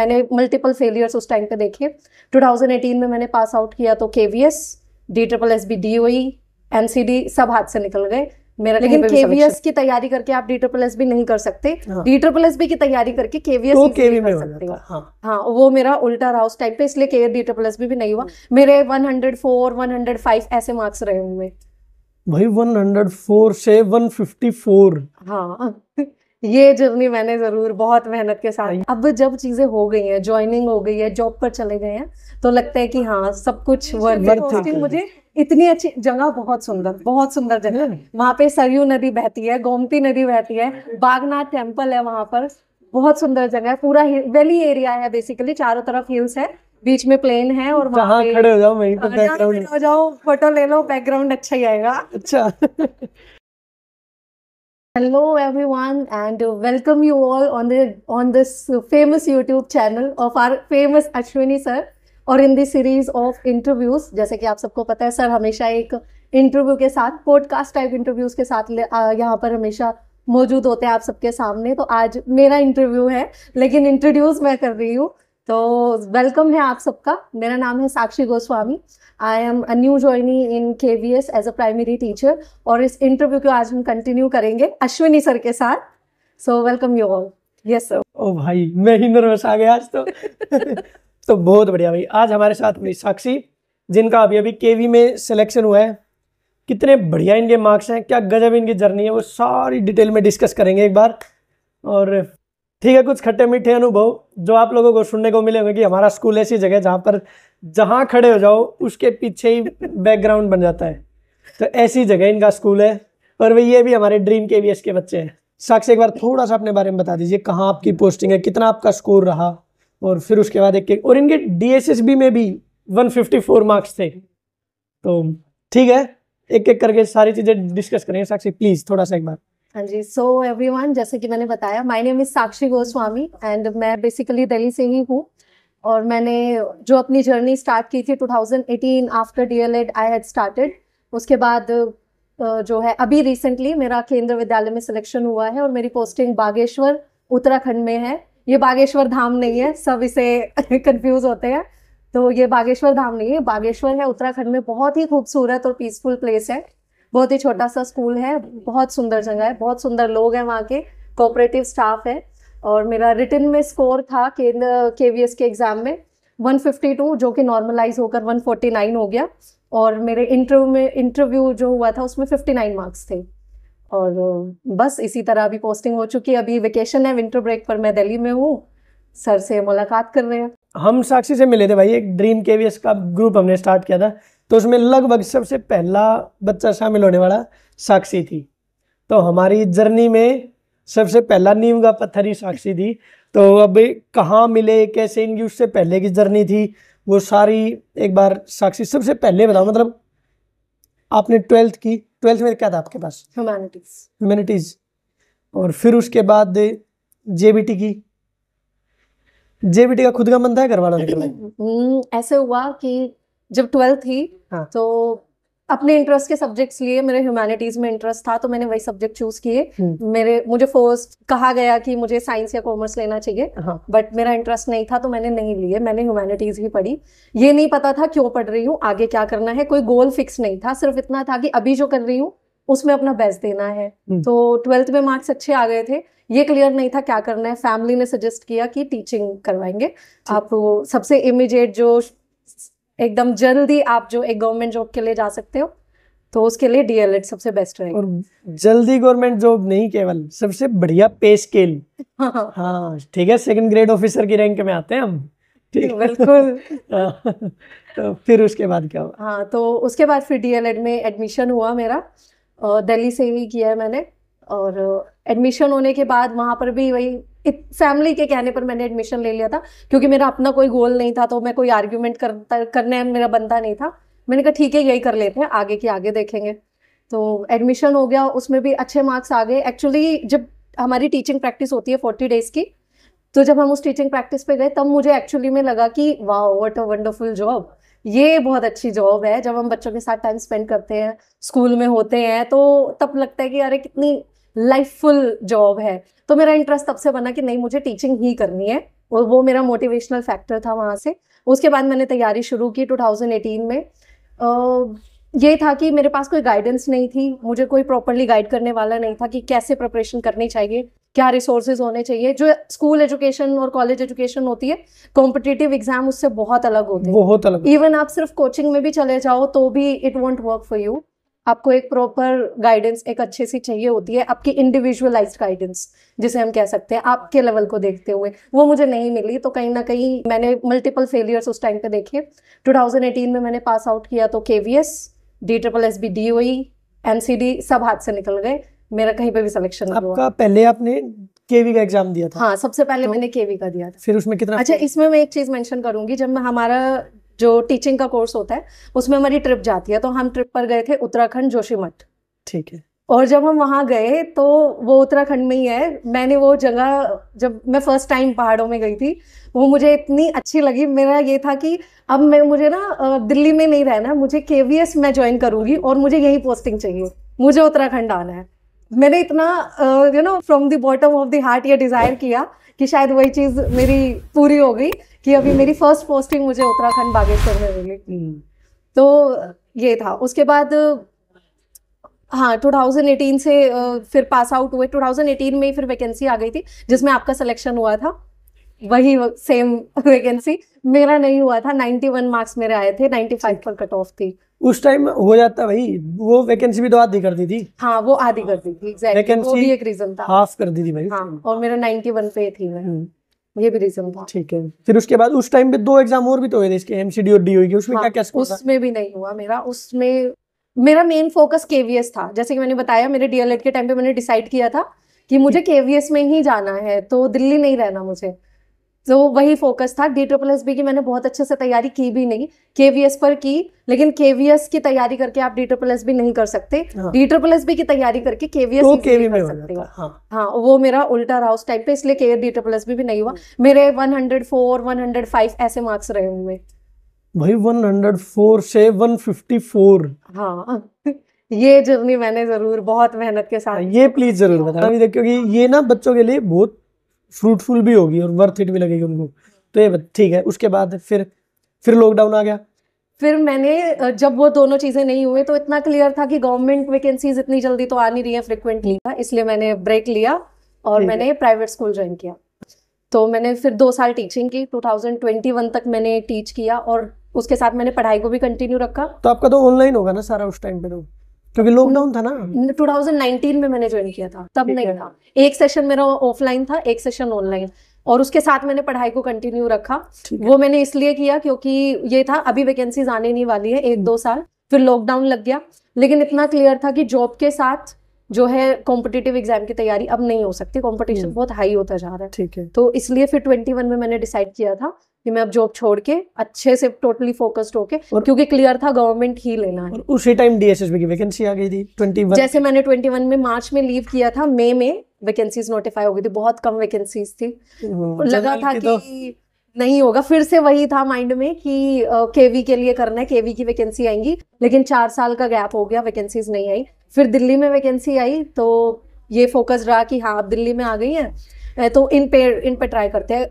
मैंने multiple failures उस time पे देखे। 2018 में मैंने पास आउट किया तो KVS, DSSB, DOE, NCD सब हाथ से निकल गए मेरा। लेकिन KVS की तैयारी करके आप DSSB नहीं कर सकते, DSSB की तैयारी करके KVS तो KV में कर सकते हो। हाँ, वो मेरा उल्टा रहा उस टाइम पे, इसलिए DSSB भी नहीं हुआ। मेरे 104, 105 ऐसे मार्क्स रहे उनमें भाई। 104 से 154। हाँ ये जर्नी मैंने जरूर बहुत मेहनत के साथ। अब जब चीजें हो गई हैं, ज्वाइनिंग हो गई है, जॉब पर चले गए हैं, तो लगता है कि हाँ सब कुछ वर्थ इट। मुझे इतनी अच्छी जगह, बहुत सुंदर जगह। वहां पे सरयू नदी बहती है, गोमती नदी बहती है, बागनाथ टेम्पल है वहां पर, बहुत सुंदर जगह है। पूरा वैली एरिया है बेसिकली, चारों तरफ हिल्स है, बीच में प्लेन है, और वहां पे खड़े हो जाओ, वहीं पे बैकग्राउंड हो जाओ, फोटो ले लो, बैकग्राउंड अच्छा ही आएगा। अच्छा Hello everyone and welcome you all on this famous YouTube channel of our famous Ashwini sir, और in this series of interviews। जैसे कि आप सबको पता है, सर हमेशा एक इंटरव्यू के साथ, पॉडकास्ट टाइप इंटरव्यूज के साथ यहाँ पर हमेशा मौजूद होते हैं आप सबके सामने। तो आज मेरा इंटरव्यू है, लेकिन इंट्रोड्यूस मैं कर रही हूँ। तो वेलकम है आप सबका। मेरा नाम है Sakshi Goswami. I am a new joinee in KVS as a primary teacher, और इस इंटरव्यू को आज हम कंटिन्यू करेंगे अश्विनी सर के साथ। So welcome you all. Yes sir. ओ भाई, मैं ही नर्वस आ गया आज तो। तो बहुत बढ़िया भाई। आज हमारे साथ मेरी साक्षी, जिनका अभी अभी KV में सिलेक्शन हुआ है। कितने बढ़िया इनके मार्क्स हैं, क्या गजब इनकी जर्नी है, वो सारी डिटेल में डिस्कस करेंगे एक बार। और ठीक है, कुछ खट्टे मीठे अनुभव जो आप लोगों को सुनने को मिलेंगे कि हमारा स्कूल ऐसी जगह जहाँ पर जहाँ खड़े हो जाओ उसके पीछे ही बैकग्राउंड बन जाता है। तो ऐसी जगह इनका स्कूल है, और वे ये भी हमारे ड्रीम KVS के बच्चे हैं। साक्षी, एक बार थोड़ा सा अपने बारे में बता दीजिए, कहाँ आपकी पोस्टिंग है, कितना आपका स्कोर रहा, और फिर उसके बाद एक और इनके DSSB में भी 154 मार्क्स थे। तो ठीक है, एक एक करके सारी चीजें डिस्कस करेंगे। साक्षी प्लीज थोड़ा सा एक बार। हाँ जी। सो एवरीवन, जैसे कि मैंने बताया, my name is Sakshi Goswami and मैं बेसिकली दिल्ली से ही हूँ। और मैंने जो अपनी जर्नी स्टार्ट की थी 2018 after DLED I had started. उसके बाद जो है अभी रिसेंटली मेरा केंद्र विद्यालय में सिलेक्शन हुआ है, और मेरी पोस्टिंग बागेश्वर उत्तराखंड में है। ये बागेश्वर धाम नहीं है, सब इसे कंफ्यूज होते हैं। तो ये बागेश्वर धाम नहीं है, बागेश्वर है उत्तराखंड में। बहुत ही खूबसूरत और पीसफुल प्लेस है, बहुत ही छोटा सा स्कूल है, बहुत सुंदर जगह है, बहुत सुंदर लोग हैं वहाँ के, कोऑपरेटिव स्टाफ है। और मेरा रिटन में स्कोर था KVS के एग्जाम में 152, जो कि नॉर्मलाइज होकर 149 हो गया। और मेरे इंटरव्यू जो हुआ था उसमें 59 मार्क्स थे। और बस इसी तरह अभी पोस्टिंग हो चुकी है। अभी वेकेशन है, विंटर ब्रेक पर मैं दिल्ली में हूँ, सर से मुलाकात कर रहे हैं। हम साक्षी से मिले थे भाई, एक ड्रीम KVS का ग्रुप हमने स्टार्ट किया था, तो उसमें लगभग सबसे पहला बच्चा शामिल होने वाला साक्षी थी। तो हमारी जर्नी में सबसे पहला नींव का पत्थर ही साक्षी थी। तो अब कहाँ मिले, कैसे इनकी उससे पहले की जर्नी थी, वो सारी एक बार साक्षी सबसे पहले बताओ। मतलब आपने 12th की, 12th में क्या था आपके पास? ह्यूमैनिटीज। और फिर उसके बाद JBT की। JBT का खुद का मन था, घर वालों ने? ऐसे हुआ कि जब 12th थी, हाँ, तो अपने इंटरेस्ट के सब्जेक्ट्स लिए, मेरे ह्यूमैनिटीज में इंटरेस्ट था तो मैंने वही सब्जेक्ट चूज किए। मुझे फर्स्ट कहा गया कि मुझे साइंस या कॉमर्स लेना चाहिए, हाँ, बट मेरा इंटरेस्ट नहीं था तो मैंने नहीं लिए। मैंने ह्यूमैनिटीज ही पढ़ी। ये नहीं पता था क्यों पढ़ रही हूँ, आगे क्या करना है, कोई गोल फिक्स नहीं था। सिर्फ इतना था कि अभी जो कर रही हूँ उसमें अपना बेस्ट देना है। तो 12th में मार्क्स अच्छे आ गए थे, ये क्लियर नहीं था क्या करना है। फैमिली ने सजेस्ट किया कि टीचिंग करवाएंगे आप, सबसे इमीडिएट जो एकदम जल्दी आप जो एक गवर्नमेंट जॉब के लिए जा सकते हो, तो उसके लिए DLED सबसे बेस्ट रहेगा। और जल्दी गवर्नमेंट जॉब नहीं, केवल सबसे बढ़िया पे स्केल। हाँ ठीक है, 2nd ग्रेड ऑफिसर की रैंक में आते हैं हम। ठीक, बिल्कुल। तो फिर उसके बाद क्या हुआ? हाँ, तो उसके बाद फिर DLED में एडमिशन हुआ मेरा, दिल्ली से ही किया है मैंने। और एडमिशन होने के बाद वहाँ पर भी वही फैमिली के कहने पर मैंने एडमिशन ले लिया था, क्योंकि मेरा अपना कोई गोल नहीं था, तो मैं कोई आर्ग्यूमेंट करने मेरा बनता नहीं था। मैंने कहा ठीक है यही कर लेते हैं, आगे की आगे देखेंगे। तो एडमिशन हो गया, उसमें भी अच्छे मार्क्स आ गए। एक्चुअली जब हमारी टीचिंग प्रैक्टिस होती है 40 डेज की, तो जब हम उस टीचिंग प्रैक्टिस पे गए तब मुझे एक्चुअली में लगा कि वाह व्हाट अ वंडरफुल जॉब, ये बहुत अच्छी जॉब है। जब हम बच्चों के साथ टाइम स्पेंड करते हैं, स्कूल में होते हैं, तो तब लगता है कि अरे कितनी लाइफफुल जॉब है। तो मेरा इंटरेस्ट तब से बना कि नहीं, मुझे टीचिंग ही करनी है। और वो मेरा मोटिवेशनल फैक्टर था वहाँ से। उसके बाद मैंने तैयारी शुरू की 2018 में। ये था कि मेरे पास कोई गाइडेंस नहीं थी, मुझे कोई प्रॉपरली गाइड करने वाला नहीं था कि कैसे प्रिपरेशन करनी चाहिए, क्या रिसोर्सेज होने चाहिए। जो स्कूल एजुकेशन और कॉलेज एजुकेशन होती है, कॉम्पिटिटिव एग्जाम उससे बहुत अलग होते हैं, बहुत अलग। इवन आप सिर्फ कोचिंग में भी चले जाओ तो भी it won't work for you. आपको एक प्रॉपर गाइडेंस एक अच्छे सी चाहिए होती है, आपकी इंडिविजुअलाइज्ड गाइडेंस जिसे हम कह सकते हैं, आपके लेवल को देखते हुए। वो मुझे नहीं मिली, तो कहीं ना कहीं मैंने मल्टीपल फेलियर्स उस टाइम पे देखे। 2018 में मैंने पास आउट किया तो KVS, DSSB, DOE, NCD सब हाथ से निकल गए, मेरा कहीं पे भी सिलेक्शन नहीं हुआ। आपका पहले आपने केवी का एग्जाम दिया था? हाँ, सबसे पहले मैंने केवी का दिया था। फिर उसमें कितना? अच्छा, इसमें मैं एक चीज मेंशन करूंगी, जब हमारा जो टीचिंग का कोर्स होता है उसमें हमारी ट्रिप जाती है, तो हम ट्रिप पर गए थे उत्तराखंड जोशीमठ। ठीक है। और जब हम वहाँ गए तो वो उत्तराखंड में ही है। मैंने वो जगह, जब मैं फर्स्ट टाइम पहाड़ों में गई थी, वो मुझे इतनी अच्छी लगी। मेरा ये था कि अब मुझे ना दिल्ली में नहीं रहना, मुझे KVS में ज्वाइन करूंगी और मुझे यही पोस्टिंग चाहिए, मुझे उत्तराखंड आना है। मैंने इतना from the bottom of the heart ये डिजायर किया कि शायद वही चीज मेरी पूरी हो गई कि अभी मेरी फर्स्ट पोस्टिंग मुझे उत्तराखंड बागेश्वर में मिली। तो ये था। उसके बाद हाँ, 2018 से फिर पास आउट हुए। 2018 में फिर वैकेंसी आ गई थी जिसमें आपका सिलेक्शन हुआ था, वही सेम वैकेंसी मेरा नहीं हुआ था। 91 मार्क्स मेरे आए थे, 95 पर कट ऑफ थी। उस टाइम हो जाता भाई, वो वैकेंसी भी तो आधी कर दी थी। हाँ, वो आधी कर दी थी, एग्जैक्टली, वो भी एक रीजन था। हाफ कर दी थी भाई। हाँ, और मेरा 91 पे थी मैं, ये भी रीजन था। ठीक है। फिर उसके बाद उस टाइम पे 2 एग्जाम और भी तो हुए थे इसके, MCD और DOE के, उसमें हाँ, क्या स्कोर था? उसमें भी नहीं हुआ मेरा। उसमें मेरा मेन फोकस KVS था। जैसे कि मैंने बताया, मेरे DLED के टाइम पे मैंने डिसाइड किया था कि मुझे KVS में ही जाना है, तो दिल्ली नहीं रहना मुझे, तो वही फोकस था। DSSB की मैंने बहुत अच्छे से तैयारी की भी नहीं, KVS पर की। लेकिन KVS की तैयारी करके आप DSSB नहीं कर सकते, हाँ। DSSB की तैयारी करके KVS तो easily KV में कर हो सकते हो। जाता। हाँ। हाँ, वो मेरा उल्टा रहा उस टाइम पे, इसलिए DSSB भी नहीं हुआ। मेरे 104, 105 ऐसे मार्क्स रहे हुए भाई। 104 से 154। हाँ ये जर्नी मैंने जरूर बहुत मेहनत के साथ। ये प्लीज जरूर बताना अभी तक, क्योंकि ये ना बच्चों के लिए बहुत फ्रूटफुल भी होगी और वर्थ इट भी लगेगी उनको। तो ये ठीक है। उसके बाद फिर लॉकडाउन आ गया। फिर मैंने जब वो दोनों चीजें नहीं हुई तो इतना क्लियर था कि गवर्नमेंट वैकेंसीज इतनी जल्दी तो आ नहीं रही है फ्रिक्वेंटली, इसलिए मैंने ब्रेक लिया और मैंने प्राइवेट स्कूल ज्वाइन किया। तो मैंने फिर 2 साल टीचिंग की, 2021 तक मैंने टीच किया और उसके साथ मैंने पढ़ाई को भी कंटिन्यू रखा। तो आपका तो ऑनलाइन होगा ना सारा उस टाइम पे, तो क्योंकि लॉकडाउन था ना। 2019 में मैंने ज्वाइन किया था, तब नहीं था। एक सेशन मेरा ऑफलाइन था, एक सेशन ऑनलाइन, और उसके साथ मैंने पढ़ाई को कंटिन्यू रखा। वो मैंने इसलिए किया क्योंकि ये था अभी वैकेंसीज आने नहीं वाली है 1-2 साल, फिर लॉकडाउन लग गया। लेकिन इतना क्लियर था कि जॉब के साथ जो है कॉम्पिटिटिव एग्जाम की तैयारी अब नहीं हो सकती, कंपटीशन बहुत हाई होता जा रहा है। ठीक है। तो इसलिए फिर 21 में मैंने डिसाइड किया था कि मैं अब जॉब छोड़ के अच्छे से टोटली फोकस्ड होके, क्योंकि क्लियर था गवर्नमेंट ही लेना है। और उसी टाइम DSSB की वैकेंसी आ गई थी 21। जैसे मैंने 21 में मार्च में लीव किया था, मई में वैकेंसीज नोटिफाई हो गई थी, बहुत कम वैकेंसीज थी। लगा था कि नहीं होगा, फिर से वही था माइंड में कि KV के लिए करना है, KV की वैकेंसी आएंगी। लेकिन 4 साल का गैप हो गया, वैकेंसीज नहीं आई। फिर दिल्ली में वैकेंसी आई तो ये फोकस रहा कि हाँ अब दिल्ली में आ गई है तो इन पे ट्राई करते हैं।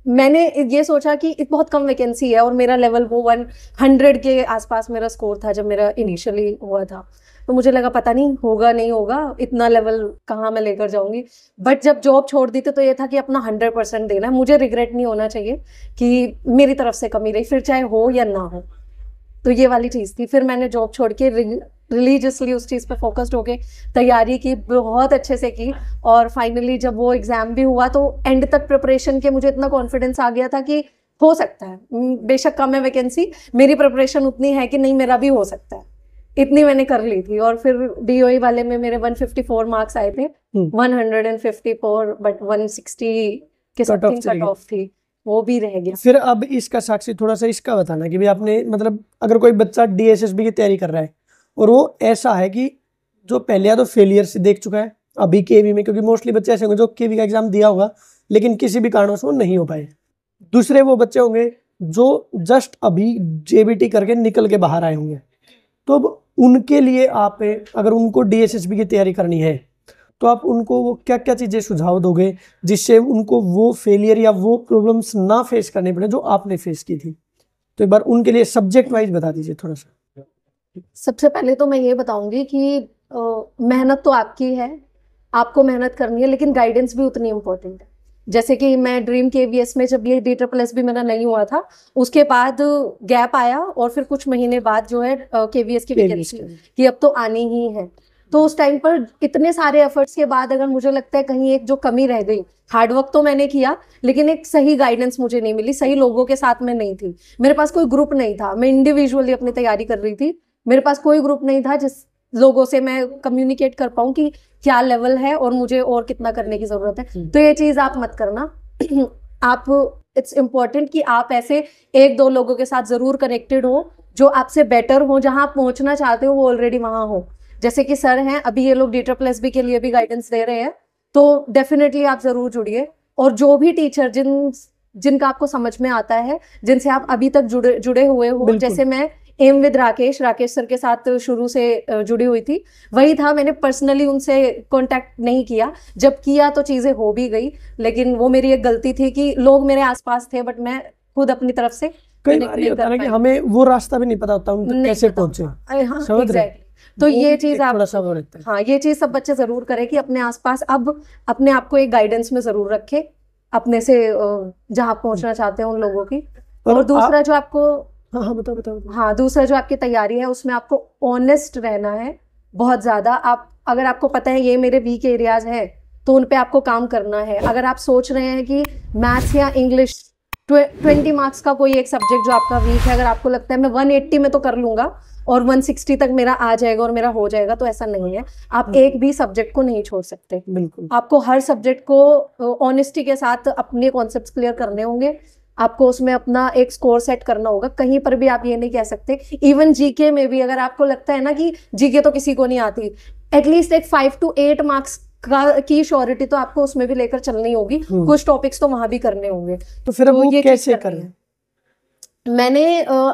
मैंने ये सोचा कि बहुत कम वैकेंसी है और मेरा लेवल वो 100 के आसपास मेरा स्कोर था जब मेरा इनिशियली हुआ था। तो मुझे लगा पता नहीं होगा नहीं होगा, इतना लेवल कहाँ मैं लेकर जाऊंगी। बट जब जॉब छोड़ दी थी तो ये था कि अपना 100% देना है, मुझे रिग्रेट नहीं होना चाहिए कि मेरी तरफ से कमी रही, फिर चाहे हो या ना हो। तो ये वाली चीज़ थी। फिर मैंने जॉब छोड़ के रिलीजियसली उस चीज़ पे फोकस्ड होके तैयारी की, बहुत अच्छे से की। और फाइनली जब वो एग्ज़ाम भी हुआ तो एंड तक प्रिपरेशन के मुझे इतना कॉन्फिडेंस आ गया था कि हो सकता है, बेशक कम है वैकेंसी, मेरी प्रिपरेशन उतनी है कि नहीं मेरा भी हो सकता है, इतनी मैंने कर ली थी। और फिर DOE वाले में मेरे 154 मार्क्स आए थे, 154 बट 160 के समथिंग कट ऑफ थी, वो भी रह गया। फिर अब इसका साक्षी थोड़ा सा इसका बताना कि भी आपने मतलब अगर कोई बच्चा DSSB की तैयारी कर रहा है और वो ऐसा है कि जो पहले या तो फेलियर से देख चुका है अभी KV में, क्योंकि मोस्टली बच्चे ऐसे होंगे जो KV का एग्जाम दिया होगा लेकिन किसी भी कारणों से वो नहीं हो पाए। दूसरे वो बच्चे होंगे जो जस्ट अभी JBT करके निकल के बाहर आए होंगे। तो अब उनके लिए आप अगर उनको DSSB की तैयारी करनी है तो आप उनको वो क्या क्या चीजें सुझाव दोगे जिससे उनको वो फेलियर या वो प्रॉब्लम्स ना फेस करने पड़े जो आपने फेस की थी? तो एक बार उनके लिए सब्जेक्ट वाइज बता दीजिए थोड़ा सा। सबसे पहले तो मैं ये बताऊंगी कि मेहनत तो आपकी है, आपको मेहनत करनी है, लेकिन गाइडेंस भी उतनी इम्पोर्टेंट है। जैसे कि मैं ड्रीम केवीएस में जब ये DSSS भी मेरा नहीं हुआ था, उसके बाद गैप आया और फिर कुछ महीने बाद जो है KVS की वैकेंसी कि अब तो आनी ही है। तो उस टाइम पर इतने सारे एफर्ट्स के बाद अगर मुझे लगता है कहीं एक जो कमी रह गई, हार्डवर्क तो मैंने किया लेकिन एक सही गाइडेंस मुझे नहीं मिली, सही लोगों के साथ में नहीं थी, मेरे पास कोई ग्रुप नहीं था, मैं इंडिविजुअली अपनी तैयारी कर रही थी, मेरे पास कोई ग्रुप नहीं था जिस लोगों से मैं कम्युनिकेट कर पाऊँ कि क्या लेवल है और मुझे और कितना करने की जरूरत है। तो ये चीज आप मत करना। आप, इट्स इम्पोर्टेंट कि आप ऐसे एक दो लोगों के साथ जरूर कनेक्टेड हो जो आपसे बेटर हो, जहां आप पहुंचना चाहते हो वो ऑलरेडी वहां हो। जैसे कि सर हैं, अभी ये लोग DSSS के लिए भी गाइडेंस दे रहे हैं, तो डेफिनेटली आप जरूर जुड़िए। और जो भी टीचर जिनका आपको समझ में आता है, जिनसे आप अभी तक जुड़े हुए हो, जैसे मैं एम विद राकेश सर के साथ शुरू से जुड़ी हुई थी, वही था। मैंने पर्सनली उनसे कांटेक्ट नहीं किया, जब किया तो चीजें हो भी गई, लेकिन वो मेरी एक गलती थी कि लोग मेरे आसपास थे बट मैं खुद अपनी तरफ से कई बार ये होता है ना कि हमें वो रास्ता भी नहीं पता होता उन तक कैसे पहुंचे। हाँ, एग्जैक्टली। तो ये चीज आप, हाँ, ये चीज सब बच्चे जरूर करें कि अपने आसपास अब अपने आप को एक गाइडेंस में जरूर रखे, अपने से जहाँ पहुंचना चाहते हैं उन लोगों की। और दूसरा जो आपको, हाँ बताओ। हाँ, दूसरा जो आपकी तैयारी है उसमें आपको ऑनेस्ट रहना है बहुत ज्यादा। आप, अगर आपको पता है ये मेरे वीक एरियाज है तो उन पे आपको काम करना है। अगर आप सोच रहे हैं कि मैथ्स या इंग्लिश 20 मार्क्स का कोई एक सब्जेक्ट जो आपका वीक है, अगर आपको लगता है मैं 180 में तो कर लूंगा और 160 तक मेरा आ जाएगा और मेरा हो जाएगा, तो ऐसा नहीं है। आप एक भी सब्जेक्ट को नहीं छोड़ सकते। बिल्कुल, आपको आपको हर सब्जेक्ट को ऑनेस्टी के साथ अपने कॉन्सेप्ट्स क्लियर करने होंगे, आपको उसमें अपना एक स्कोर सेट करना होगा। कहीं पर भी आप ये नहीं कह सकते, इवन जीके में भी अगर आपको लगता है ना कि जीके तो किसी को नहीं आती, एटलीस्ट एक 5 to 8 मार्क्स की श्योरिटी तो आपको उसमें भी लेकर चलनी होगी। कुछ टॉपिक्स तो वहां भी करने होंगे। तो फिर वो ये कैसे करें? मैंने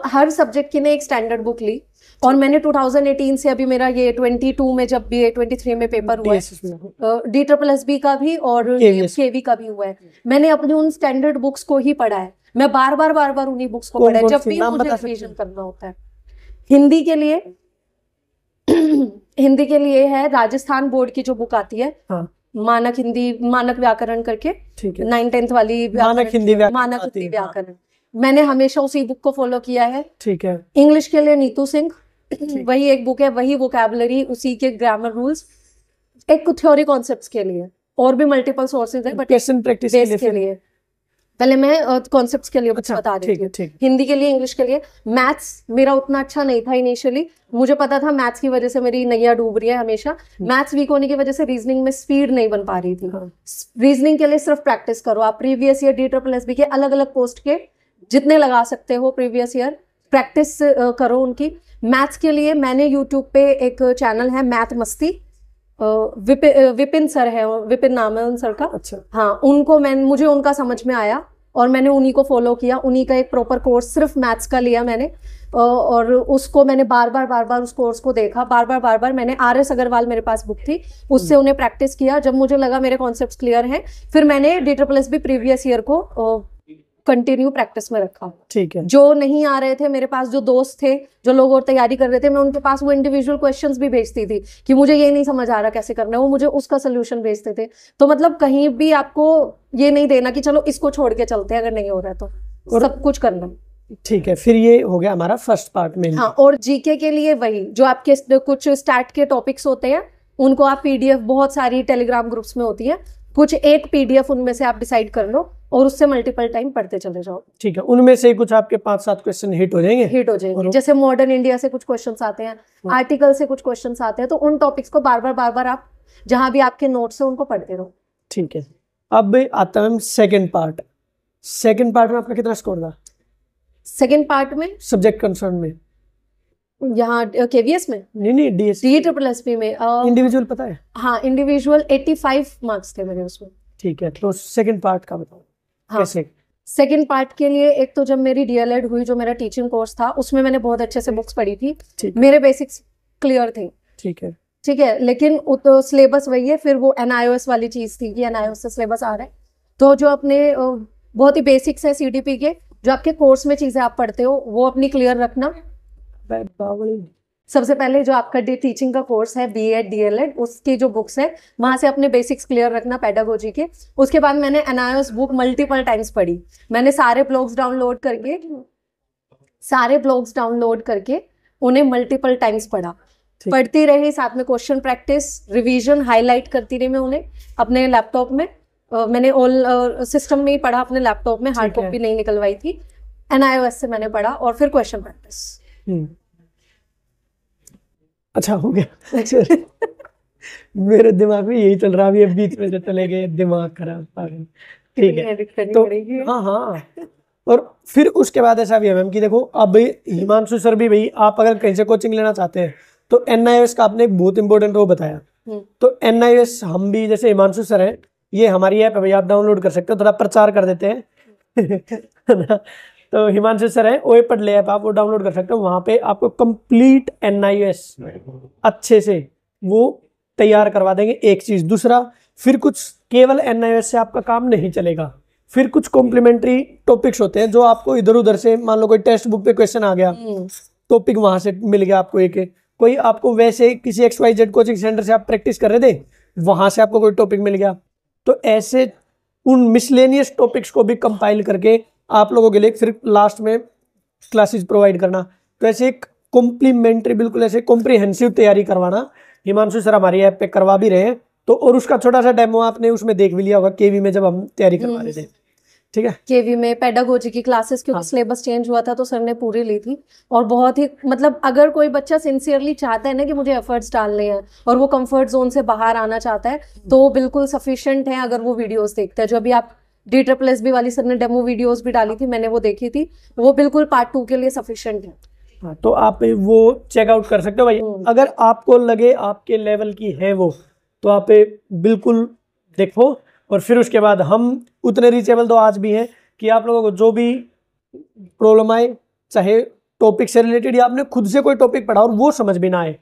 हर सब्जेक्ट की ने एक स्टैंडर्ड बुक ली और मैंने 2018 से अभी मेरा ये 22 में जब भी 23 में पेपर हुआ है, DSSS का भी और KV का भी हुआ है, मैंने अपनी उन स्टैंडर्ड बुक्स को ही पढ़ा है। मैं बार बार उन्हीं बुक्स को पढ़ा है जब भी मुझे रिवीजन करना होता है। हिंदी के लिए है राजस्थान बोर्ड की जो बुक आती है, हाँ, मानक व्याकरण करके, 9th-10th वाली मानक हिंदी व्याकरण, मैंने हमेशा उसी बुक को फॉलो किया है। ठीक है। इंग्लिश के लिए नीतू सिंह, वही एक बुक है, वही वोकैबुलरी, उसी के ग्रामर रूल्स, एक थ्योरी कॉन्सेप्ट्स के लिए और भी मल्टीपल सोर्सेज है, बट क्वेश्चन प्रैक्टिस के लिए पहले मैं कॉन्सेप्ट्स के लिए बता देती हूँ। हिंदी के लिए, इंग्लिश के लिए। मैथ्स मेरा उतना अच्छा नहीं था इनिशियली, मुझे पता था मैथ्स की वजह से मेरी नैया डूब रही है हमेशा। मैथ्स वीक होने की वजह से रीजनिंग में स्पीड नहीं बन पा रही थी। रीजनिंग के लिए सिर्फ प्रैक्टिस करो आप, प्रीवियस ईयर DSSS के अलग अलग पोस्ट के जितने लगा सकते हो प्रीवियस ईयर प्रैक्टिस करो उनकी। मैथ्स के लिए मैंने यूट्यूब पे एक चैनल है मैथ मस्ती, विपिन सर है, विपिन नाम है उन सर का। अच्छा। हाँ, उनको मुझे उनका समझ में आया और मैंने उन्हीं को फॉलो किया, उन्हीं का एक प्रॉपर कोर्स सिर्फ मैथ्स का लिया मैंने, और उसको मैंने बार बार उस कोर्स को देखा, बार बार मैंने RS अग्रवाल मेरे पास बुक थी, उससे उन्हें प्रैक्टिस किया। जब मुझे लगा मेरे कॉन्सेप्ट्स क्लियर हैं, फिर मैंने DSSS भी प्रीवियस ईयर को कंटिन्यू प्रैक्टिस में रखा। ठीक है। जो नहीं आ रहे थे मेरे पास, जो दोस्त थे, जो लोग और तैयारी कर रहे थे, मैं उनके पास वो इंडिविजुअल क्वेश्चंस भी भेजती थी कि मुझे ये नहीं समझ आ रहा कैसे करना है, वो मुझे उसका सोल्यूशन भेजते थे। तो मतलब कहीं भी आपको ये नहीं देना कि चलो इसको छोड़ के चलते हैं, अगर नहीं हो रहा है तो सब कुछ करना। ठीक है, फिर ये हो गया हमारा फर्स्ट पार्ट में। हाँ, और जीके के लिए वही जो आपके कुछ स्टार्ट के टॉपिक्स होते हैं, उनको आप PDF बहुत सारी टेलीग्राम ग्रुप्स में होती है, कुछ एक PDF उनमें से आप डिसाइड कर लो और उससे मल्टीपल टाइम पढ़ते चले जाओ। ठीक है, उनमें से कुछ आपके 5-7 क्वेश्चन हिट हो जाएंगे। जैसे मॉडर्न इंडिया से कुछ क्वेश्चंस आते हैं, आर्टिकल से कुछ क्वेश्चंस आते हैं, तो उन टॉपिक्स को बार बार आप जहां भी आपके नोट्स है उनको पढ़ते रहो। ठीक है। अब आता है सेकंड पार्ट। सेकंड पार्ट में आपका कितना स्कोर था? सेकंड पार्ट में सब्जेक्ट कंसर्न में, यहाँ KVS में नहीं, DSSS में इंडिविजुअल पता है? हाँ, इंडिविजुअल 85 मार्क्स थे मेरे उसमें। ठीक है, तो सेकंड पार्ट का बताओ। हाँ, कैसे? सेकंड पार्ट के लिए एक तो जब मेरी DLED हुई, जो मेरा टीचिंग कोर्स था, उसमें मैंने बहुत अच्छे से बुक्स पढ़ी थी, मेरे बेसिक्स क्लियर थे। ठीक है। ठीक है, लेकिन तो सिलेबस वही है। फिर वो NIOS वाली चीज थी कि NIOS से सिलेबस आ रहा है, तो जो अपने बहुत ही बेसिक्स है CDP के, जो आपके कोर्स में चीजें आप पढ़ते हो वो अपनी क्लियर रखना। सबसे पहले जो आपका टीचिंग का कोर्स है B.Ed DLED, उसकी जो बुक्स है वहां से अपने बेसिक्स क्लियर रखना पेडागोजी के। उसके बाद मैंने NIOS बुक मल्टीपल टाइम्स पढ़ी। मैंने सारे ब्लॉग्स डाउनलोड करके उन्हें मल्टीपल टाइम्स पढ़ा, पढ़ती रही, साथ में क्वेश्चन प्रैक्टिस, रिवीजन, हाईलाइट करती रही मैं उन्हें अपने लैपटॉप में। मैंने ऑल सिस्टम में ही पढ़ा अपने लैपटॉप में, हार्ड कॉपी नहीं निकलवाई थी। NIOS से मैंने पढ़ा और फिर क्वेश्चन प्रैक्टिस। अच्छा हो गया। मेरे दिमाग में यही चल रहा, अभी बीच में से चले गए, दिमाग खराब। ठीक है, तो हाँ। और फिर उसके बाद ऐसा भी है मैम कि देखो, अब हिमांशु सर भी, भाई आप अगर कहीं से कोचिंग लेना चाहते हैं तो NIOS का आपने एक बहुत इंपॉर्टेंट वो बताया। तो NIOS हम भी, जैसे हिमांशु सर है, ये हमारी ऐप है भाई, आप डाउनलोड कर सकते हो, थोड़ा प्रचार कर देते हैं। तो हिमांशु सर है, ओए पढ़ ले ऐप, आप वो डाउनलोड कर सकते हो। वहां पे आपको कंप्लीट NIOS अच्छे से वो तैयार करवा देंगे। एक चीज, दूसरा, फिर कुछ केवल NIOS से आपका काम नहीं चलेगा, फिर कुछ कॉम्प्लीमेंट्री टॉपिक्स होते हैं जो आपको इधर उधर से, मान लो कोई टेक्स्ट बुक पे क्वेश्चन आ गया, टॉपिक वहां से मिल गया आपको, एक कोई आपको वैसे किसी XYZ कोचिंग सेंटर से आप प्रैक्टिस कर रहे थे, वहां से आपको कोई टॉपिक मिल गया। तो ऐसे उन मिसलेनियस टॉपिक्स को भी कंपाइल करके आप लोगों के लिए फिर लास्ट में क्लासेस प्रोवाइड करना। तो ऐसे एक कॉम्प्लीमेंट्री, बिल्कुल ऐसे कॉम्प्रिहेंसिव तैयारी करवाना हिमांशु सर हमारी ऐप पे करवा भी रहे हैं। तो और उसका छोटा सा डेमो आपने उसमें देख भी लिया होगा KV में, जब हम तैयारी करवा रहे थे। ठीक है, KV में पेडागोजी की क्लासेस, क्योंकि सिलेबस चेंज हुआ था तो सर ने पूरी ली थी। और बहुत ही, मतलब अगर कोई बच्चा सिंसियरली चाहता है ना कि मुझे एफर्ट्स डालने हैं और वो कंफर्ट जोन से बाहर आना चाहता है, तो वो बिल्कुल सफिशिएंट है अगर वो वीडियोस देखता है। जो अभी आप DSSB वाली सर ने डेमो वीडियोस भी डाली थी, मैंने वो देखी थी, वो बिल्कुल पार्ट 2 के लिए सफिशिएंट है। हाँ, तो आप वो चेकआउट कर सकते हो भाई। अगर आपको लगे आपके लेवल की है वो, तो आप बिल्कुल देखो। और फिर उसके बाद हम उतने रीचेबल तो आज भी हैं कि आप लोगों को जो भी प्रॉब्लम आए, चाहे टॉपिक से रिलेटेड या आपने खुद से कोई टॉपिक पढ़ा और वो समझ भी ना आए,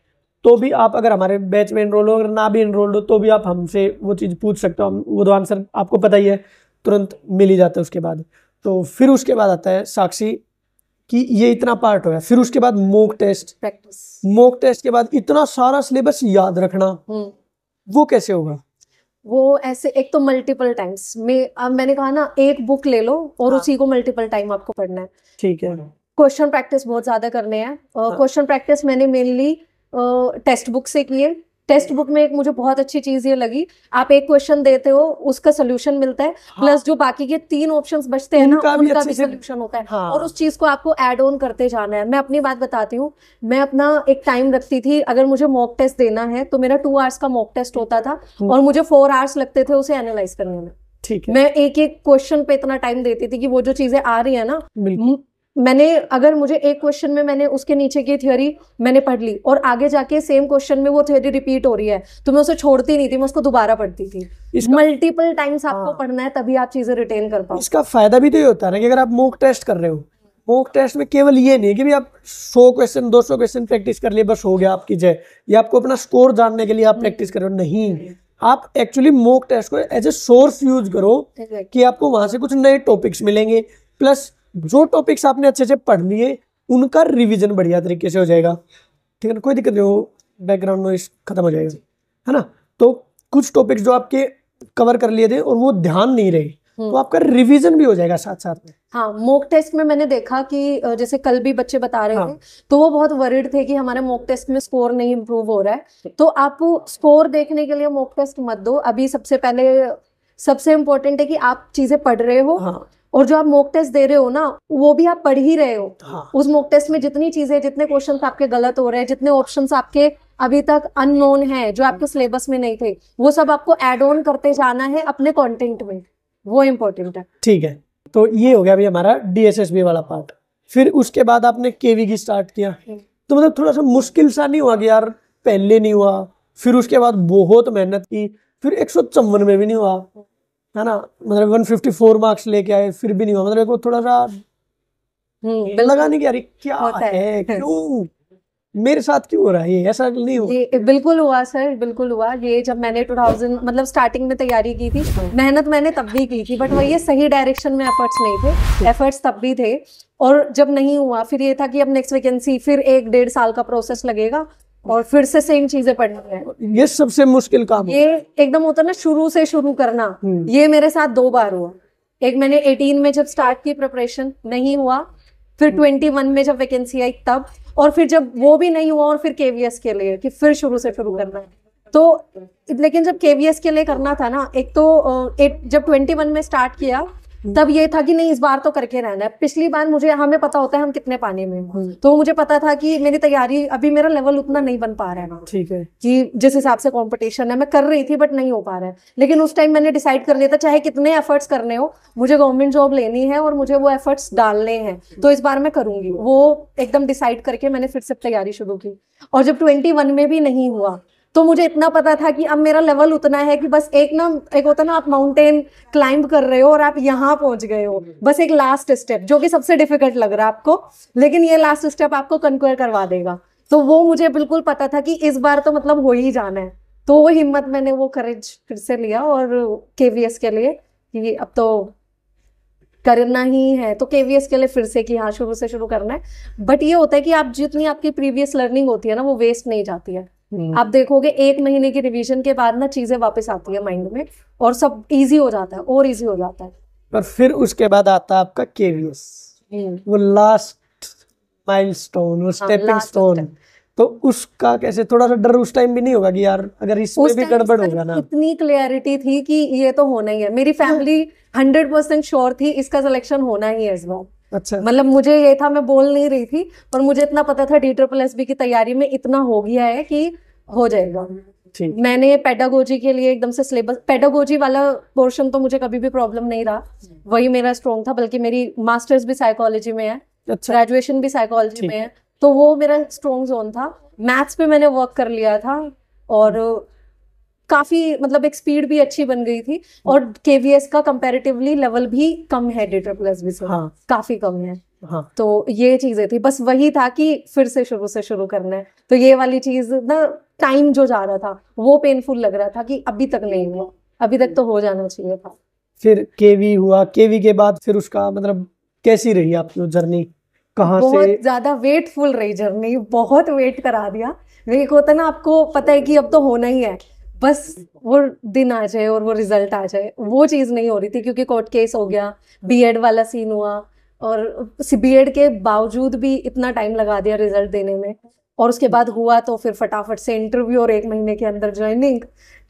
तो भी आप अगर हमारे बैच में इनरोल हो, अगर ना भी इनरोल्ड हो, तो भी आप हमसे वो चीज़ पूछ सकते हो। वो तो आंसर आपको पता ही है, तुरंत मिल ही जाता है उसके बाद। तो फिर उसके बाद आता है साक्षी कि ये इतना पार्ट हो गया, फिर उसके बाद mock test practice. Mock test के बाद इतना सारा सिलेबस याद रखना, वो कैसे होगा? वो ऐसे, एक तो मल्टीपल टाइम्स में, अब मैंने कहा ना, एक बुक ले लो और उसी को मल्टीपल टाइम आपको पढ़ना है। ठीक है, क्वेश्चन प्रैक्टिस बहुत ज्यादा करने हैं। क्वेश्चन प्रैक्टिस मैंने मेनली टेक्स्ट बुक से किए। टेक्स्ट बुक में एक मुझे बहुत अच्छी चीज ये लगी, आप एक क्वेश्चन देते हो, उसका सोल्यूशन मिलता है, प्लस जो बाकी के 3 ऑप्शंस बचते हैं ना, उनका भी सोल्यूशन होता है। और उस चीज को आपको ऐड ऑन करते जाना है। मैं अपनी बात बताती हूँ, मैं अपना एक टाइम रखती थी, अगर मुझे मॉक टेस्ट देना है तो मेरा 2 आवर्स का मॉक टेस्ट होता था और मुझे 4 आवर्स लगते थे उसे एनालाइज करने में। ठीक है, मैं एक एक क्वेश्चन पे इतना टाइम देती थी कि वो जो चीजें आ रही है ना, मैंने, अगर मुझे एक क्वेश्चन में मैंने उसके नीचे की थ्योरी मैंने पढ़ ली और आगे जाके सेम क्वेश्चन में वो थ्योरी रिपीट हो रही है, तो मैं उसे छोड़ती नहीं थी, मैं उसको दोबारा पढ़ती थी। मल्टीपल टाइम्स आपको पढ़ना है, तभी आप चीजें रिटेन कर पाओ। इसका फायदा भी तो ये होता है ना कि अगर आप मॉक टेस्ट कर रहे हो, मॉक टेस्ट में केवल ये नहीं है कि भी आप 100 क्वेश्चन 200 क्वेश्चन प्रैक्टिस कर लिए बस हो गया आपकी जय, या आपको अपना स्कोर जानने के लिए आप प्रैक्टिस कर रहे हो। नहीं, आप एक्चुअली मॉक टेस्ट को एज ए सोर्स यूज करो कि आपको वहां से कुछ नए टॉपिक्स मिलेंगे, प्लस जो टॉपिक्स आपने अच्छे से पढ़ लिए उनका रिवीजन बढ़िया तरीके से हो जाएगा। ठीक है ना, कोई दिक्कत नहीं हो, बैकग्राउंड नॉइस खत्म हो जाएगा, है ना। तो कुछ टॉपिक्स जो आपके कवर कर लिए थे और वो ध्यान नहीं रहे, तो आपका रिवीजन भी हो जाएगा साथ साथ में। हाँ, मॉक टेस्ट में मैंने देखा कि जैसे कल भी बच्चे बता रहे थे, तो वो बहुत वरीड थे कि हमारे मॉक टेस्ट में स्कोर नहीं इम्प्रूव हो रहा है। तो आप स्कोर देखने के लिए मॉक टेस्ट मत दो। अभी सबसे पहले सबसे इम्पोर्टेंट है कि आप चीजें पढ़ रहे हो, और जो आप मॉक टेस्ट दे रहे हो ना, वो भी आप पढ़ ही रहे हो। उस मॉक टेस्ट में जितनी चीजें, जितने क्वेश्चंस आपके गलत हो रहे हैं, जितने ऑप्शंस आपके अभी तक अननोन है, जो आपके सिलेबस में नहीं थे, वो सब आपको ऐड ऑन करते जाना है अपने कंटेंट में, वो इम्पोर्टेंट है। ठीक है, तो ये हो गया अभी हमारा DSSB वाला पार्ट। फिर उसके बाद आपने KV की स्टार्ट किया, तो मतलब थोड़ा सा मुश्किल सा नहीं हुआ कि यार पहले नहीं हुआ, फिर उसके बाद बहुत मेहनत की, फिर 154 में भी नहीं हुआ, है ना, मतलब 154 मार्क्स लेके आए फिर भी नहीं हुआ, मतलब वो थोड़ा सा लगा नहीं कि यार क्या है, क्यों? मेरे साथ क्यों हो रहा है ये, ऐसा नहीं हो? ये बिल्कुल हुआ सर, बिल्कुल हुआ। ये जब मैंने 2000 मतलब स्टार्टिंग में तैयारी की थी, मेहनत मैंने तब भी की थी, बट वही ये सही डायरेक्शन में एफर्ट्स नहीं थे। एफर्ट्स तब भी थे, और जब नहीं हुआ फिर ये था कि अब नेक्स्ट वैकेंसी, फिर 1-1.5 साल का प्रोसेस लगेगा और फिर से सेम चीजें पढ़नी है। ये सबसे मुश्किल काम है। ये एकदम होता है ना शुरू से शुरू करना, ये मेरे साथ 2 बार हुआ। एक मैंने 18 में जब स्टार्ट की प्रिपरेशन, नहीं हुआ, फिर 21 में जब वैकेंसी आई तब, और फिर जब वो भी नहीं हुआ और फिर केवीएस के लिए कि फिर शुरू से शुरू करना है। तो लेकिन जब केवीएस के लिए करना था ना, एक तो जब 21 में स्टार्ट किया तब ये था कि नहीं इस बार तो करके रहना है। पिछली बार मुझे, हमें पता होता है हम कितने पानी में हैं, तो मुझे पता था कि मेरी तैयारी, अभी मेरा लेवल उतना नहीं बन पा रहा है, ठीक है, कि जिस हिसाब से कंपटीशन है। मैं कर रही थी बट नहीं हो पा रहा है, लेकिन उस टाइम मैंने डिसाइड कर लिया था चाहे कितने एफर्ट्स करने हो, मुझे गवर्नमेंट जॉब लेनी है और मुझे वो एफर्ट्स डालने हैं, तो इस बार मैं करूंगी। वो एकदम डिसाइड करके मैंने फिर से तैयारी शुरू की। और जब 21 में भी नहीं हुआ तो मुझे इतना पता था कि अब मेरा लेवल उतना है कि बस एक होता ना, आप माउंटेन क्लाइंब कर रहे हो और आप यहाँ पहुंच गए हो, बस एक लास्ट स्टेप जो कि सबसे डिफिकल्ट लग रहा है आपको, लेकिन ये लास्ट स्टेप आपको कन्क्वर करवा देगा। तो वो मुझे बिल्कुल पता था कि इस बार तो मतलब हो ही जाना है। तो वो हिम्मत, मैंने वो करेज फिर से लिया और केवीएस के लिए कि अब तो करना ही है, तो केवीएस के लिए फिर से कि हाँ शुरू से शुरू करना है। बट ये होता है कि आप जितनी आपकी प्रीवियस लर्निंग होती है ना, वो वेस्ट नहीं जाती है। आप देखोगे 1 महीने की रिवीजन के बाद ना चीजें वापस आती है माइंड में और सब इजी हो जाता है, और इजी हो जाता है। पर फिर उसके बाद आता है आपका केवीएस, वो लास्ट माइलस्टोन, वो स्टेपिंग स्टोन। तो उसका कैसे, थोड़ा सा डर उस टाइम भी नहीं होगा कि यार अगर इसमें भी गड़बड़ होगा ना? इतनी क्लियरिटी थी कि ये तो होना ही है। मेरी फैमिली 100% श्योर थी इसका सिलेक्शन होना ही है इस बार। अच्छा, मतलब मुझे ये था, मैं बोल नहीं रही थी, पर मुझे इतना पता था DSSB की तैयारी में इतना हो गया है कि हो जाएगा। मैंने पेडागोजी के लिए एकदम से सिलेबस, पेडागोजी वाला पोर्शन तो मुझे कभी भी प्रॉब्लम नहीं रहा, वही मेरा स्ट्रॉन्ग था। बल्कि मेरी मास्टर्स भी साइकोलॉजी में है, ग्रेजुएशन भी साइकोलॉजी में है, तो वो मेरा स्ट्रॉन्ग जोन था। मैथ्स पे मैंने वर्क कर लिया था और काफी मतलब एक स्पीड भी अच्छी बन गई थी। और केवीएस का कंपैरेटिवली लेवल भी कम है DSSB से, काफी कम है। तो ये चीजें थी, बस वही था कि फिर से शुरू करना है। तो ये वाली चीज ना, टाइम जो जा रहा था वो पेनफुल लग रहा था कि अभी तक नहीं हुआ, अभी तक तो हो जाना चाहिए था। फिर केवी हुआ, केवी के बाद फिर उसका मतलब कैसी रही आपकी जर्नी, कहाँ से? बहुत ज्यादा वेटफुल रही जर्नी, बहुत वेट करा दिया। एक होता है ना, आपको पता है कि अब तो होना ही है, बस वो दिन आ जाए और वो रिजल्ट आ जाए, वो चीज नहीं हो रही थी। क्योंकि कोर्ट केस हो गया, बीएड वाला सीन हुआ, और बीएड के बावजूद भी इतना टाइम लगा दिया रिजल्ट देने में। और उसके बाद हुआ तो फिर फटाफट से इंटरव्यू और 1 महीने के अंदर ज्वाइनिंग।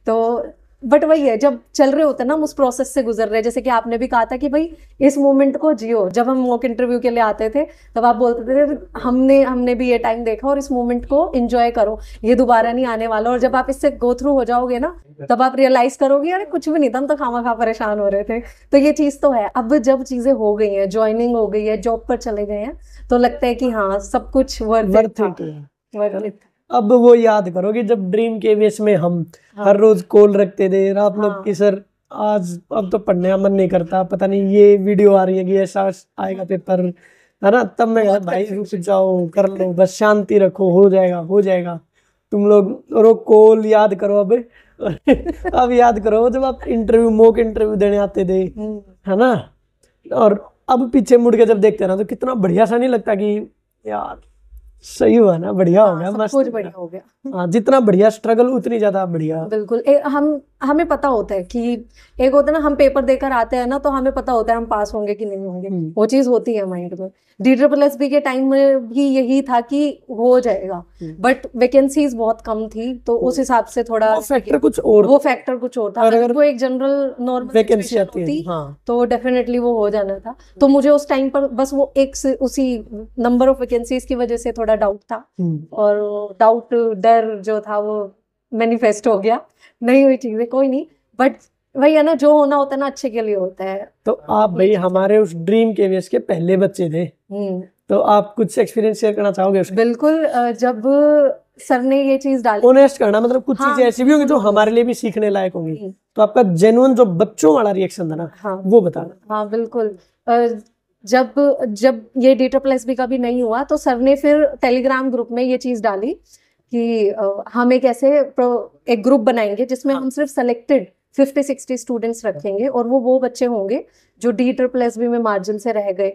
तो बट वही है, जब चल रहे होते हैं ना, हम उस प्रोसेस से गुजर रहे हैं। जैसे कि आपने भी कहा था कि भाई इस मोमेंट को जियो। जब हम मॉक इंटरव्यू के लिए आते थे तब आप बोलते थे हमने भी ये टाइम देखा और इस मोमेंट को एंजॉय करो, ये दोबारा नहीं आने वाला। और जब आप इससे गो थ्रू हो जाओगे ना, तब आप रियलाइज करोगे अरे कुछ भी नहीं था, हम तो खामा परेशान हो रहे थे। तो ये चीज तो है। अब जब चीजें हो गई हैं, ज्वाइनिंग हो गई है, जॉब पर चले गए हैं, तो लगता है कि हाँ सब कुछ वर्थ इट। अब वो याद करो कि जब ड्रीम केवीएस में हम हर रोज कॉल रखते थे रात लोग की, सर आज अब तो पढ़ने का मन नहीं करता, पता नहीं ये वीडियो आ रही है कि ऐसा आएगा पेपर, है ना? तब मैं भाई रुक जाओ, कर लो, बस शांति रखो, हो जाएगा। तुम लोग और वो कॉल याद करो अब अब याद करो जब आप मॉक इंटरव्यू देने आते थे, है ना? और अब पीछे मुड़ के जब देखते ना तो कितना बढ़िया सा नहीं लगता कि यार सही हुआ ना, बढ़िया हो गया, मस्त, कुछ बढ़िया हो गया। हाँ, जितना बढ़िया स्ट्रगल उतनी ज्यादा बढ़िया। बिल्कुल। हमें पता होता है कि एक होता है ना, हम पेपर देकर आते हैं ना, तो हमें पता होता है हम पास होंगे कि नहीं होंगे, वो चीज होती है माइंड में। DSSB के टाइम में भी यही था कि हो जाएगा, बट वैकेंसीज बहुत कम थी, तो उस हिसाब से थोड़ा वो फैक्टर कुछ और था। अगर वो एक जनरल नॉर्मल वैकेंसी आती होती तो डेफिनेटली वो हो जाना था। तो मुझे उस टाइम पर बस वो उसी नंबर ऑफ वैकेंसीज की वजह से थोड़ा डाउट था, और डाउट, डर जो था वो मैनिफेस्ट हो गया। नहीं हुई चीजें, कोई नहीं, बट वही है ना, जो होना होता है ना अच्छे के लिए होता है। तो आप भाई हमारे उस ड्रीम केवीएस के पहले बच्चे थे, तो आप कुछ एक्सपीरियंस शेयर करना चाहोगे उसका? बिल्कुल। जब सर ने ये चीज डाली, ऑनेस्ट करना, मतलब कुछ चीजें ऐसी भी होंगी जो हमारे लिए भी सीखने लायक होंगी, तो आपका जेन्युइन जो बच्चों वाला रिएक्शन था ना, वो बताना। हाँ बिल्कुल। जब जब ये DSSB का भी नहीं हुआ तो सर ने फिर टेलीग्राम ग्रुप में ये चीज़ डाली कि हम एक ऐसे एक ग्रुप बनाएंगे जिसमें हम सिर्फ सेलेक्टेड 50-60 स्टूडेंट्स रखेंगे और वो बच्चे होंगे जो DSSB में मार्जिन से रह गए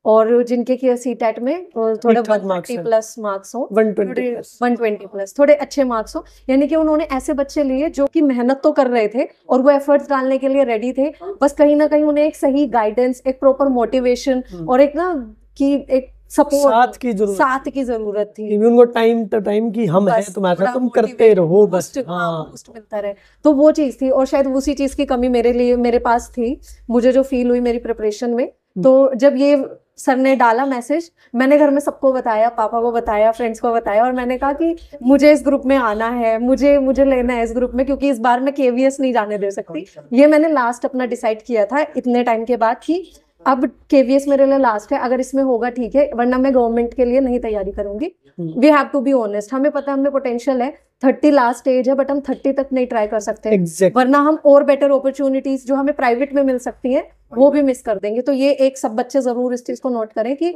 और जिनके की CTET में थोड़े 130 प्लस मार्क्स हो, 120 प्लस थोड़े अच्छे मार्क्स हो। यानी कि उन्होंने ऐसे बच्चे लिए जो कि मेहनत तो कर रहे थे और वो एफर्ट्स डालने के लिए रेडी थे, बस कहीं ना कहीं उन्हें एक सही गाइडेंस, एक प्रॉपर मोटिवेशन और एक ना कि एक सपोर्ट साथ की जरूरत थी। उनको टाइम टू टाइम की हम हैं तुम्हारे साथ, तुम करते रहो बस। बूस्ट मिलता रहे, तो वो चीज थी और शायद उसी चीज की कमी मेरे पास थी, मुझे जो फील हुई मेरी प्रिपरेशन में। तो जब ये सर ने डाला मैसेज, मैंने घर में सबको बताया, पापा को बताया, फ्रेंड्स को बताया और मैंने कहा कि मुझे इस ग्रुप में आना है, मुझे लेना है इस ग्रुप में, क्योंकि इस बार मैं KVS नहीं जाने दे सकती। ये मैंने लास्ट अपना डिसाइड किया था इतने टाइम के बाद कि अब KVS मेरे लिए लास्ट है, अगर इसमें होगा ठीक है, वरना मैं गवर्नमेंट के लिए नहीं तैयारी करूंगी। We have to be honest, हमें पता है हमें पोटेंशियल है, 30 लास्ट एज है, बट हम 30 तक नहीं ट्राई कर सकते वरना हम और बेटर अपॉर्चुनिटीज जो हमें प्राइवेट में मिल सकती हैं वो भी मिस कर देंगे। तो ये एक सब बच्चे जरूर इस चीज को नोट करें कि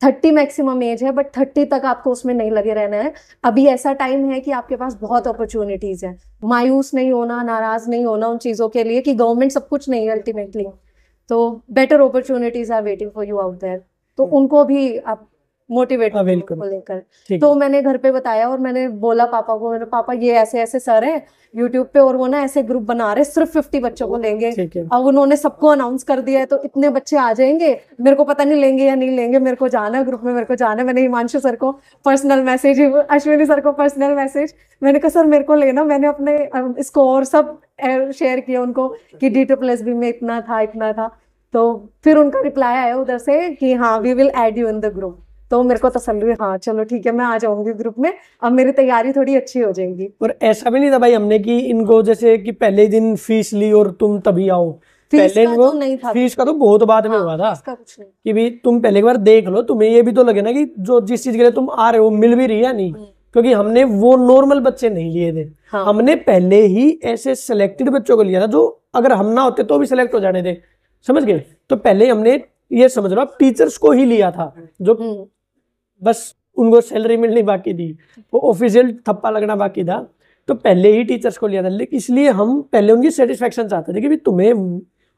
30 मैक्सिमम एज है, बट 30 तक आपको उसमें नहीं लगे रहना है। अभी ऐसा टाइम है कि आपके पास बहुत अपॉर्चुनिटीज है, मायूस नहीं होना, नाराज नहीं होना उन चीजों के लिए कि गवर्नमेंट सब कुछ नहीं है अल्टीमेटली। तो better opportunities are waiting for you out there, तो उनको भी आप मोटिवेट को लेकर। तो मैंने घर पे बताया और मैंने बोला पापा को, मेरे पापा ये ऐसे ऐसे सर हैं यूट्यूब पे और वो ना ऐसे ग्रुप बना रहे, सिर्फ 50 बच्चों को लेंगे। अब उन्होंने सबको अनाउंस कर दिया है तो इतने बच्चे आ जाएंगे, मेरे को पता नहीं लेंगे या नहीं लेंगे, मेरे को जाना है ग्रुप में, मेरे को जाना है। मैंने हिमांशु सर को पर्सनल मैसेज, अश्विनी सर को पर्सनल मैसेज, मैंने कहा सर मेरे को लेना, मैंने अपने स्कोर सब शेयर किया उनको कि DSSB में इतना था। तो फिर उनका रिप्लाई आया उधर से कि हाँ we will add you in the group. तो मेरे को तसल्ली हुई, हाँ चलो ठीक है मैं आ जाऊंगी ग्रुप में, अब मेरी तैयारी थोड़ी अच्छी हो जाएगी। और ऐसा भी नहीं था भाई हमने कि इनको जैसे कि पहले दिन फीस ली और तुम तभी आओ, पहले इनको तो नहीं था, फीस का तो बहुत बाद में हुआ था कुछ नहीं कि भाई तुम पहले एक बार देख लो, तुम्हें ये भी तो लगे ना कि जो जिस चीज के लिए तुम आ रहे हो मिल भी रही है नहीं, क्योंकि हमने वो नॉर्मल बच्चे नहीं लिए थे। हमने पहले ही ऐसे सिलेक्टेड बच्चों को लिया था जो अगर हम ना होते तो भी सिलेक्ट हो जाने थे, समझ गए। तो पहले हमने ये समझ लो टीचर्स को ही लिया था जो बस उनको सैलरी मिलनी बाकी थी, वो ऑफिशियल थप्पा लगना बाकी था, तो पहले ही टीचर्स को लिया था। लेकिन इसलिए हम पहले उनकी सेटिस्फेक्शन चाहते थे कि तुम्हें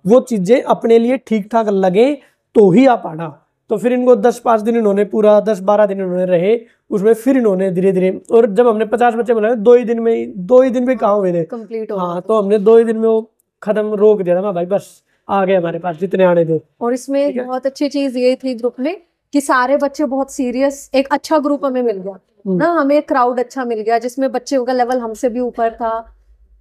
वो चीजें अपने लिए ठीक ठाक लगे तो ही आप आना। तो फिर इनको 10-5 दिन इन्होंने पूरा 10-12 दिन इन्होंने रहे उसमें, फिर इन्होंने धीरे धीरे, और जब हमने 50 बच्चे बुलाए 2 ही दिन में कहाँ हुए थे कंप्लीट। हाँ, तो हमने 2 ही दिन में वो खत्म रोक दिया था भाई, बस आ गए हमारे पास जितने आने थे। और इसमें बहुत अच्छी चीज ये थी ग्रुप में कि सारे बच्चे बहुत सीरियस, एक अच्छा ग्रुप हमें मिल गया ना, हमें एक क्राउड अच्छा मिल गया जिसमें बच्चों का लेवल हमसे भी ऊपर था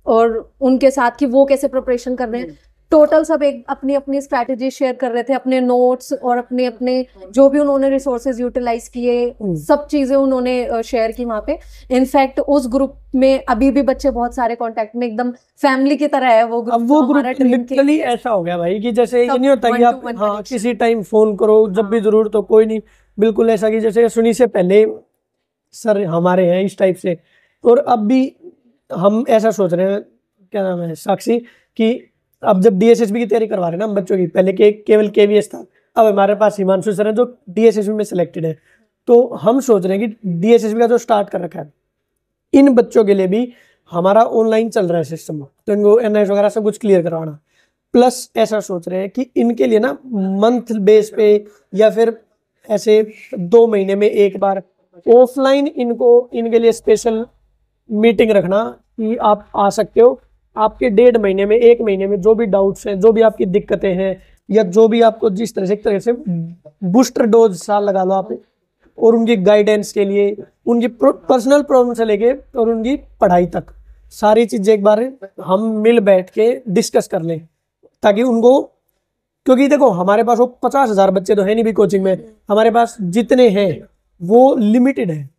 और उनके साथ कि वो कैसे प्रिपरेशन कर रहे हैं, टोटल सब एक अपनी अपनी स्ट्रैटेजी शेयर कर रहे थे, अपने नोट्स और अपने अपने जो भी उन्होंने रिसोर्सेज यूटिलाइज किए, सब चीजें उन्होंने शेयर की वहां पे। इनफैक्ट उस ग्रुप में अभी भी बच्चे बहुत सारे कांटेक्ट में, एकदम फैमिली की तरह है वो ग्रुप। अब वो ग्रुप लिटरली ऐसा हो गया भाई कि जैसे ये नहीं होता कि आप हाँ किसी टाइम फोन करो जब भी जरूरत हो, कोई नहीं, बिल्कुल ऐसा कि जैसे सुनी से पहले सर हमारे हैं इस टाइप से। और अब भी हम ऐसा सोच रहे हैं, क्या नाम है, साक्षी, कि अब जब DSSB की तैयारी करवा रहे हैं ना हम बच्चों की, पहले केवल KVS था, अब हमारे पास हिमांशु सर है जो DSSB में सिलेक्टेड है। तो हम सोच रहे हैं कि DSSB का जो स्टार्ट कर रखा है इन बच्चों के लिए भी हमारा ऑनलाइन चल रहा है सिस्टम, तो इनको NIS वगैरह सब कुछ क्लियर करवाना, प्लस ऐसा सोच रहे हैं कि इनके लिए ना मंथ बेस पे या फिर ऐसे 2 महीने में एक बार ऑफलाइन इनके लिए स्पेशल मीटिंग रखना कि आप आ सकते हो, आपके 1.5 महीने में 1 महीने में जो भी डाउट्स हैं, जो भी आपकी दिक्कतें हैं, या जो भी आपको जिस तरह से बूस्टर डोज साल लगा लो आप, और उनकी गाइडेंस के लिए उनकी पर्सनल प्रॉब्लम से लेके और उनकी पढ़ाई तक सारी चीजें एक बार हम मिल बैठ के डिस्कस कर लें, ताकि उनको, क्योंकि देखो हमारे पास वो 50,000 बच्चे तो है नहीं भी कोचिंग में, हमारे पास जितने हैं वो लिमिटेड है।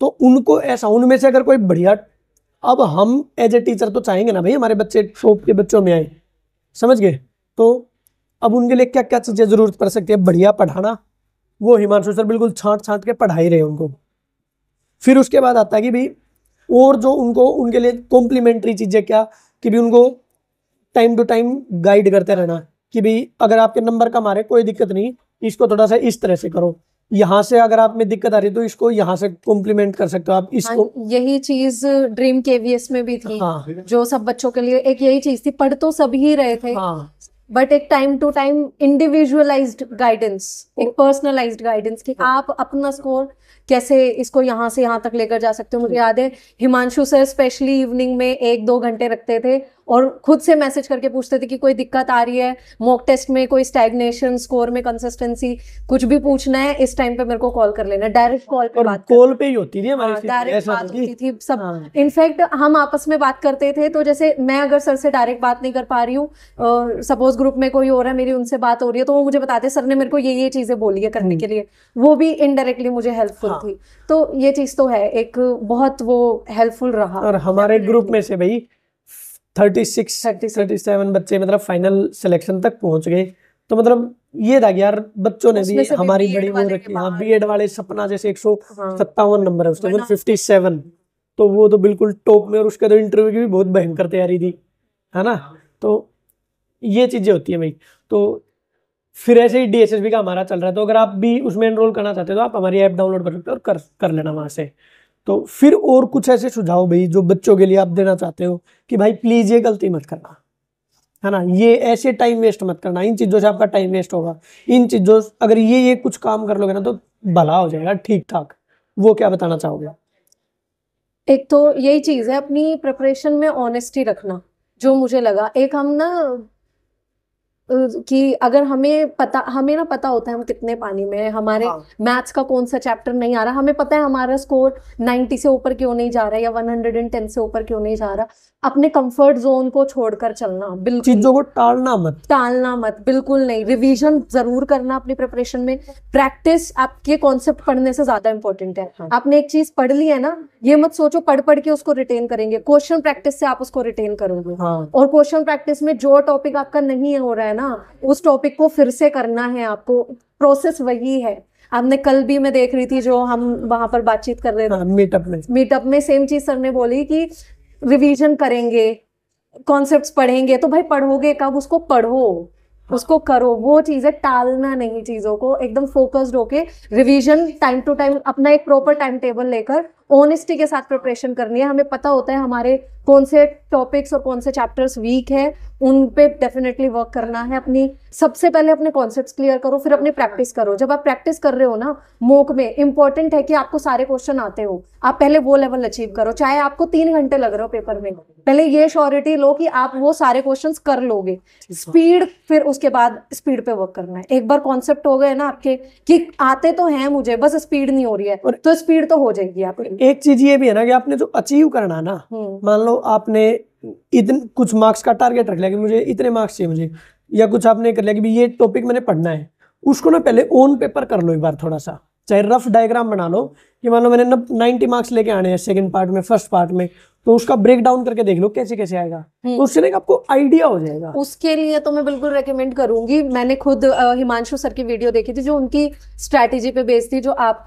तो उनको ऐसा, उनमें से अगर कोई बढ़िया, अब हम एज ए टीचर तो चाहेंगे ना भाई हमारे बच्चे टॉप के बच्चों में आए, समझ गए। तो अब उनके लिए क्या क्या चीजें जरूरत पड़ सकती है, बढ़िया पढ़ाना, वो हिमांशु सर बिल्कुल छांट के पढ़ा ही रहे उनको। फिर उसके बाद आता है कि भाई और जो उनके लिए कॉम्प्लीमेंट्री चीजें क्या, कि भी उनको टाइम टू टाइम गाइड करते रहना, कि भी अगर आपके नंबर कम आ रहे कोई दिक्कत नहीं, इसको थोड़ा सा इस तरह से करो, यहाँ से अगर आप में दिक्कत आ रही है तो इसको यहाँ से कॉम्प्लीमेंट कर सकते हो आप इसको। हाँ, यही चीज ड्रीम केवीएस में भी थी। हाँ जो सब बच्चों के लिए एक यही चीज थी, पढ़ तो सभी रहे थे, हाँ, बट एक time to time individualised guidance, एक पर्सनलाइज्ड गाइडेंस कि आप अपना स्कोर कैसे इसको यहाँ से यहाँ तक लेकर जा सकते हो। मुझे याद है हिमांशु सर स्पेशली इवनिंग में 1-2 घंटे रखते थे और खुद से मैसेज करके पूछते थे कि कोई दिक्कत आ रही है मॉक टेस्ट में, कोई स्टैग्नेशन, स्कोर में कंसिस्टेंसी, कुछ भी पूछना है इस टाइम पे मेरे को कॉल कर लेना। डायरेक्ट कॉल पे बात, कॉल पे ही होती थी हमारी, डायरेक्ट बात होती थी सब। हाँ। इनफैक्ट हम आपस में बात करते थे, तो जैसे मैं अगर सर से डायरेक्ट बात नहीं कर पा रही हूँ, सपोज ग्रुप में कोई हो रहा है, मेरी उनसे बात हो रही है, तो वो मुझे बताते सर ने मेरे को ये चीजें बोली है करने के लिए, वो भी इनडायरेक्टली मुझे हेल्पफुल थी। तो ये चीज तो है, एक बहुत वो हेल्पफुल रहा। और हमारे ग्रुप में से भाई 37 बच्चे मतलब फाइनल सिलेक्शन तक पहुंच गए। तो मतलब ये था कि यार बच्चों ने भी हमारी बड़ी वो रखी। हाँ, बीएड वाले सपना जैसे 157 नंबर है उसके, 157, तो वो तो बिल्कुल टॉप में, और उसके तो इंटरव्यू की भी बहुत भयंकर तैयारी थी, है ना। तो ये चीजें होती है भाई। तो फिर ऐसे ही डीएसएसबी का हमारा चल रहा है, तो अगर आप भी उसमें एनरोल करना चाहते हो तो आप हमारी ऐप डाउनलोड कर सकते हो और कर लेना वहां से। तो फिर और कुछ ऐसे सुझाव भाई जो बच्चों के लिए आप देना चाहते हो कि भाई प्लीज ये गलती मत करना, है ना, ये ऐसे टाइम वेस्ट मत करना, इन चीजों से आपका टाइम वेस्ट होगा, इन चीजों अगर ये कुछ काम कर लोगे ना तो भला हो जाएगा ठीक ठाक। वो क्या बताना चाहोगे? एक तो यही चीज है अपनी प्रिपरेशन में ऑनेस्टी रखना, जो मुझे लगा। एक हम ना कि अगर हमें ना पता होता है हम कितने पानी में है, हमारे मैथ्स का कौन सा चैप्टर नहीं आ रहा, हमें पता है हमारा स्कोर 90 से ऊपर क्यों नहीं जा रहा या 110 से ऊपर क्यों नहीं जा रहा, अपने कंफर्ट जोन को छोड़कर चलना, बिल्कुल चीजों को टालना मत, बिल्कुल नहीं। रिवीजन जरूर करना अपनी प्रिपरेशन में, प्रैक्टिस आपके कॉन्सेप्ट पढ़ने से ज्यादा इंपॉर्टेंट है। आपने एक चीज पढ़ ली है ना, ये मत सोचो पढ़ के उसको रिटेन करेंगे, क्वेश्चन प्रैक्टिस से आप उसको रिटेन करोगे। और क्वेश्चन प्रैक्टिस में जो टॉपिक आपका नहीं हो रहा है ना, उस टॉपिक को फिर से करना है आपको, प्रोसेस वही है। आपने कल भी मैं देख रही थी जो हम वहां पर बातचीत कर रहे थे मीटअप में सेम चीज सर ने बोली कि रिवीजन करेंगे, कॉन्सेप्ट्स पढ़ेंगे, तो भाई पढ़ोगे कब, उसको पढ़ो, उसको करो। वो चीजें टालना नहीं, चीजों को एकदम फोकस्ड होके रिवीजन टाइम टू टाइम, अपना एक प्रॉपर टाइम टेबल लेकर ऑनेस्टी के साथ प्रिपरेशन करनी है। हमें पता होता है हमारे कौन से टॉपिक्स और कौन से चैप्टर्स वीक है, उन पे डेफिनेटली वर्क करना है। अपनी सबसे पहले अपने कॉन्सेप्ट्स क्लियर करो, फिर अपनी प्रैक्टिस करो। जब आप प्रैक्टिस कर रहे हो ना मॉक में, इंपॉर्टेंट है कि आपको सारे क्वेश्चन आते हो, आप पहले वो लेवल अचीव करो। चाहे आपको 3 घंटे लग रहे हो पेपर में, पहले ये श्योरिटी लो कि आप वो सारे क्वेश्चंस कर लोगे। स्पीड, फिर उसके बाद स्पीड पे वर्क करना है। एक बार कॉन्सेप्ट हो गए ना आपके कि आते तो हैं मुझे, बस स्पीड नहीं हो रही है, तो स्पीड तो हो जाएगी आपकी। एक चीज ये भी है ना कि आपने जो अचीव करना ना, मान लो आपने इतने कुछ मार्क्स का टारगेट रख लिया कि मुझे इतने मार्क्स चाहिए मुझे, या कुछ आपने कर लिया कि ये टॉपिक मैंने पढ़ना है, उसको ना पहले ऑन पेपर कर लो एक बार, थोड़ा सा चाहे रफ डायग्राम बना लो कि मान लो मैंने 90 मार्क्स लेके आने हैं सेकंड पार्ट में, फर्स्ट पार्ट में, तो उसका ब्रेक डाउन करके देख लो कैसे कैसे आएगा, तो उससे ना आपको आइडिया हो जाएगा। उसके लिए तो मैं बिल्कुल रेकमेंड करूंगी। मैंने खुद हिमांशु सर की वीडियो देखी थी जो उनकी स्ट्रैटेजी पे बेस्ड थी, जो आप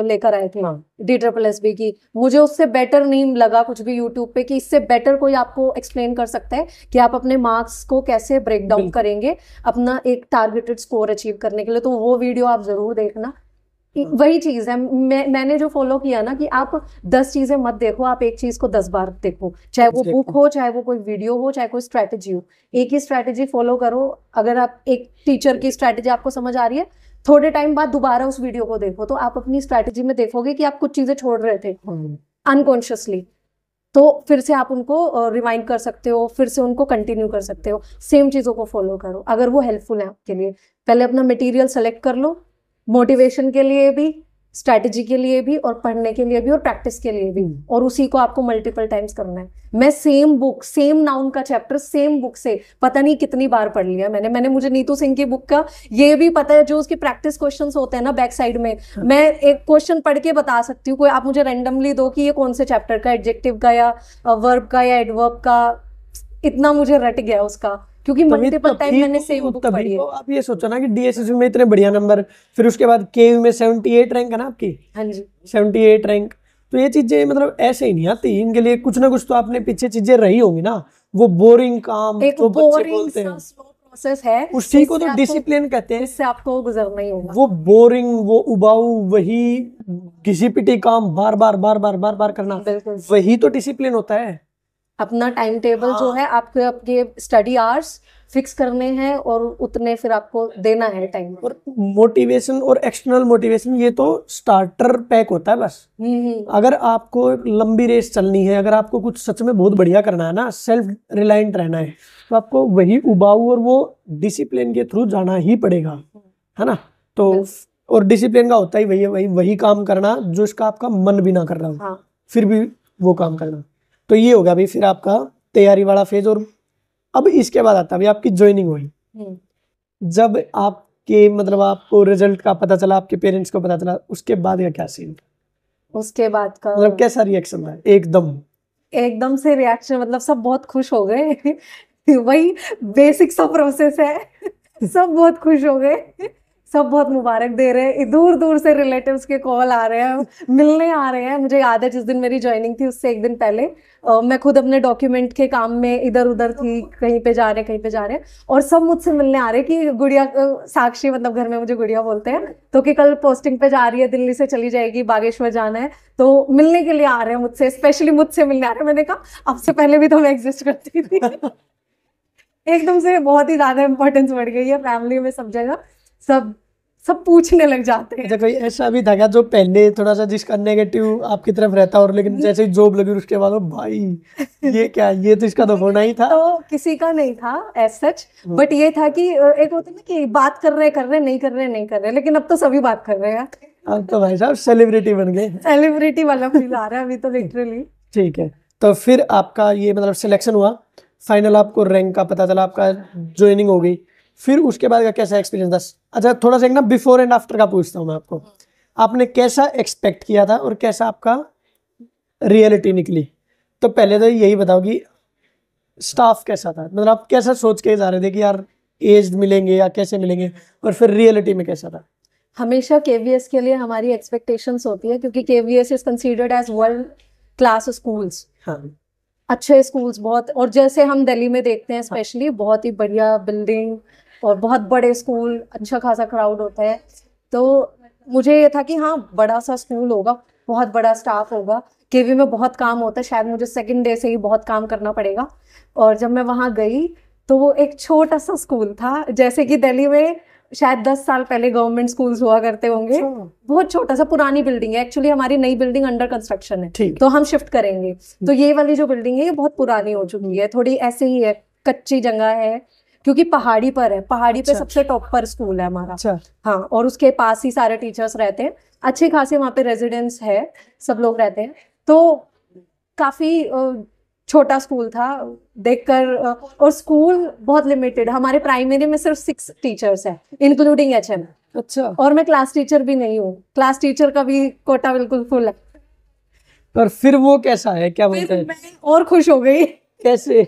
लेकर आए थे DSSB की। मुझे उससे बेटर नहीं लगा कुछ भी यूट्यूब पे कि इससे बेटर कोई आपको एक्सप्लेन कर सकता है कि आप अपने मार्क्स को कैसे ब्रेक डाउन करेंगे अपना एक टारगेटेड स्कोर अचीव करने के लिए। तो वो वीडियो आप जरूर देखना। वही चीज है, मैंने जो फॉलो किया ना कि आप 10 चीजें मत देखो, आप एक चीज को 10 बार देखो, चाहे वो बुक हो, चाहे वो कोई वीडियो हो, चाहे कोई स्ट्रैटेजी हो। एक ही स्ट्रैटेजी फॉलो करो। अगर आप एक टीचर की स्ट्रैटेजी आपको समझ आ रही है, थोड़े टाइम बाद दोबारा उस वीडियो को देखो, तो आप अपनी स्ट्रैटेजी में देखोगे कि आप कुछ चीजें छोड़ रहे थे अनकॉन्शियसली, तो फिर से आप उनको रिवाइंड कर सकते हो, फिर से उनको कंटिन्यू कर सकते हो। सेम चीजों को फॉलो करो अगर वो हेल्पफुल है आपके लिए। पहले अपना मटेरियल सेलेक्ट कर लो, मोटिवेशन के लिए भी, स्ट्रैटेजी के लिए भी, और पढ़ने के लिए भी, और प्रैक्टिस के लिए भी, और उसी को आपको मल्टीपल टाइम्स करना है। मैं सेम बुक, सेम नाउन का चैप्टर सेम बुक से पता नहीं कितनी बार पढ़ लिया मैंने। मुझे नीतू सिंह की बुक का ये भी पता है, जो उसके प्रैक्टिस क्वेश्चंस होते हैं ना बैक साइड में, मैं एक क्वेश्चन पढ़ के बता सकती हूँ। कोई आप मुझे रैंडमली दो कि ये कौन से चैप्टर का, एडजेक्टिव का या वर्ब का या एडवर्ब का, इतना मुझे रट गया उसका, क्योंकि मल्टीपल टाइम मैंने सेम बुक पढ़ी है। तो आप ये सोचो ना कि डीएसएसबी में इतने बढ़िया नंबर, फिर उसके बाद केवी में 78 रैंक है ना आपकी। हाँ जी, 78 रैंक। तो ये चीजें मतलब ऐसे ही नहीं आती, इनके लिए कुछ ना कुछ तो आपने पीछे चीजें रही होंगी ना, वो बोरिंग काम एक जो बच्चे बोलते हैं। प्रोसेस है, उसी को तो डिसिप्लिन कहते हैं। इससे आपको गुजरना ही होगा। वो बोरिंग, वो उबाऊ, वही घिसी पिटी काम बार बार बार बार बार बार करना, बिल्कुल वही तो डिसिप्लिन होता है। अपना टाइम टेबल जो है आपके आपके स्टडी आवर्स फिक्स करने हैं और उतने फिर आपको देना है टाइम। और मोटिवेशन और एक्सटर्नल मोटिवेशन ये तो स्टार्टर पैक होता है बस। अगर आपको एक लंबी रेस चलनी है, अगर आपको कुछ सच में बहुत बढ़िया करना है ना, सेल्फ रिलायंट रहना है, तो आपको वही उबाऊ और वो डिसिप्लिन के थ्रू जाना ही पड़ेगा, है ना। तो और डिसिप्लिन का होता ही वही है, वही काम करना जो इसका आपका मन भी ना कर रहा हो। हाँ। फिर भी वो काम करना। तो ये होगा भाई फिर आपका तैयारी वाला फेज। और अब इसके बाद आता है आपकी ज्वाइनिंग हुई। जब आपके मतलब आपको रिजल्ट का पता चला, आपके पेरेंट्स को पता चला, उसके बाद का क्या सीन? उसके बाद का मतलब कैसा रिएक्शन था? एकदम से रिएक्शन मतलब सब बहुत खुश हो गए। वही बेसिक सा प्रोसेस है। सब बहुत खुश हो गए, सब बहुत मुबारक दे रहे हैं, दूर दूर से रिलेटिव्स के कॉल आ रहे हैं, मिलने आ रहे हैं। मुझे याद है जिस दिन मेरी ज्वाइनिंग थी उससे एक दिन पहले मैं खुद अपने डॉक्यूमेंट के काम में इधर उधर थी, कहीं पे जा रहे और सब मुझसे मिलने आ रहे कि गुड़िया, साक्षी मतलब घर में मुझे गुड़िया बोलते हैं, तो कि कल पोस्टिंग पे जा रही है, दिल्ली से चली जाएगी, बागेश्वर जाना है, तो मिलने के लिए आ रहे हैं मुझसे, स्पेशली मुझसे मिलने आ रहे हैं। मैंने कहा आपसे पहले भी तो मैं एग्जिस्ट करती थी। एकदम से बहुत ही ज्यादा इंपॉर्टेंस बढ़ गई है फैमिली में, सब जगह सब पूछने लग जाते हैं। अच्छा कोई ऐसा भी था क्या जो पहले थोड़ा सा जिसका नेगेटिव आपकी तरफ रहता और लेकिन जैसे ही जॉब लगी उसके बाद भाई ये क्या, ये तो इसका तो होना ही था? तो किसी का नहीं था एज सच, बट ये था कि एक होता है ना कि बात कर रहे नहीं कर रहे, लेकिन अब तो सभी बात कर रहे हैं। अब तो भाई साहब सेलिब्रिटी बन गए, सेलिब्रिटी वाला फील आ रहा है अभी तो लिटरली। ठीक है, तो फिर आपका ये मतलब सिलेक्शन हुआ, फाइनल आपको रैंक का पता चला, आपका ज्वाइनिंग हो गई, फिर उसके बाद का कैसा एक्सपीरियंस था? अच्छा थोड़ा सा एक ना बिफोर एंड आफ्टर का पूछता हूँ मैं आपको, आपने कैसा एक्सपेक्ट किया था और कैसा आपका रियलिटी निकली? तो पहले तो यही बताओ कि स्टाफ कैसा था, मतलब आप कैसा सोच के जा रहे थे कि यार एज मिलेंगे या कैसे मिलेंगे, और फिर रियलिटी में कैसा था? हमेशा केवीएस के लिए हमारी एक्सपेक्टेशंस होती है क्योंकि KVS is considered as world class schools. हाँ, अच्छे स्कूल्स बहुत, और जैसे हम दिल्ली में देखते हैं स्पेशली, बहुत ही बढ़िया बिल्डिंग और बहुत बड़े स्कूल, अच्छा खासा क्राउड होता है। तो मुझे ये था कि हाँ बड़ा सा स्कूल होगा, बहुत बड़ा स्टाफ होगा, केवी में बहुत काम होता है, शायद मुझे सेकंड डे से ही बहुत काम करना पड़ेगा। और जब मैं वहाँ गई तो वो एक छोटा सा स्कूल था, जैसे कि दिल्ली में शायद 10 साल पहले गवर्नमेंट स्कूल्स हुआ करते होंगे। बहुत छोटा सा, पुरानी बिल्डिंग है, एक्चुअली हमारी नई बिल्डिंग अंडर कंस्ट्रक्शन है, तो हम शिफ्ट करेंगे। तो ये वाली जो बिल्डिंग है ये बहुत पुरानी हो चुकी है, थोड़ी ऐसे ही है, कच्ची जगह है, क्योंकि पहाड़ी पर है, पहाड़ी पे सबसे टॉप पर स्कूल है हमारा। हाँ, और उसके पास ही सारे टीचर्स रहते हैं, अच्छे खासे वहाँ पे रेजिडेंट्स है, सब लोग रहते हैं। तो काफी छोटा स्कूल था देखकर, और स्कूल बहुत लिमिटेड, हमारे प्राइमरी में सिर्फ 6 टीचर्स हैं इंक्लूडिंग एचएम। अच्छा, और मैं क्लास टीचर भी नहीं हूँ, क्लास टीचर का भी कोटा बिल्कुल फुल है। पर फिर वो कैसा है, क्या बोलते हैं? मैं और खुश हो गई। कैसे?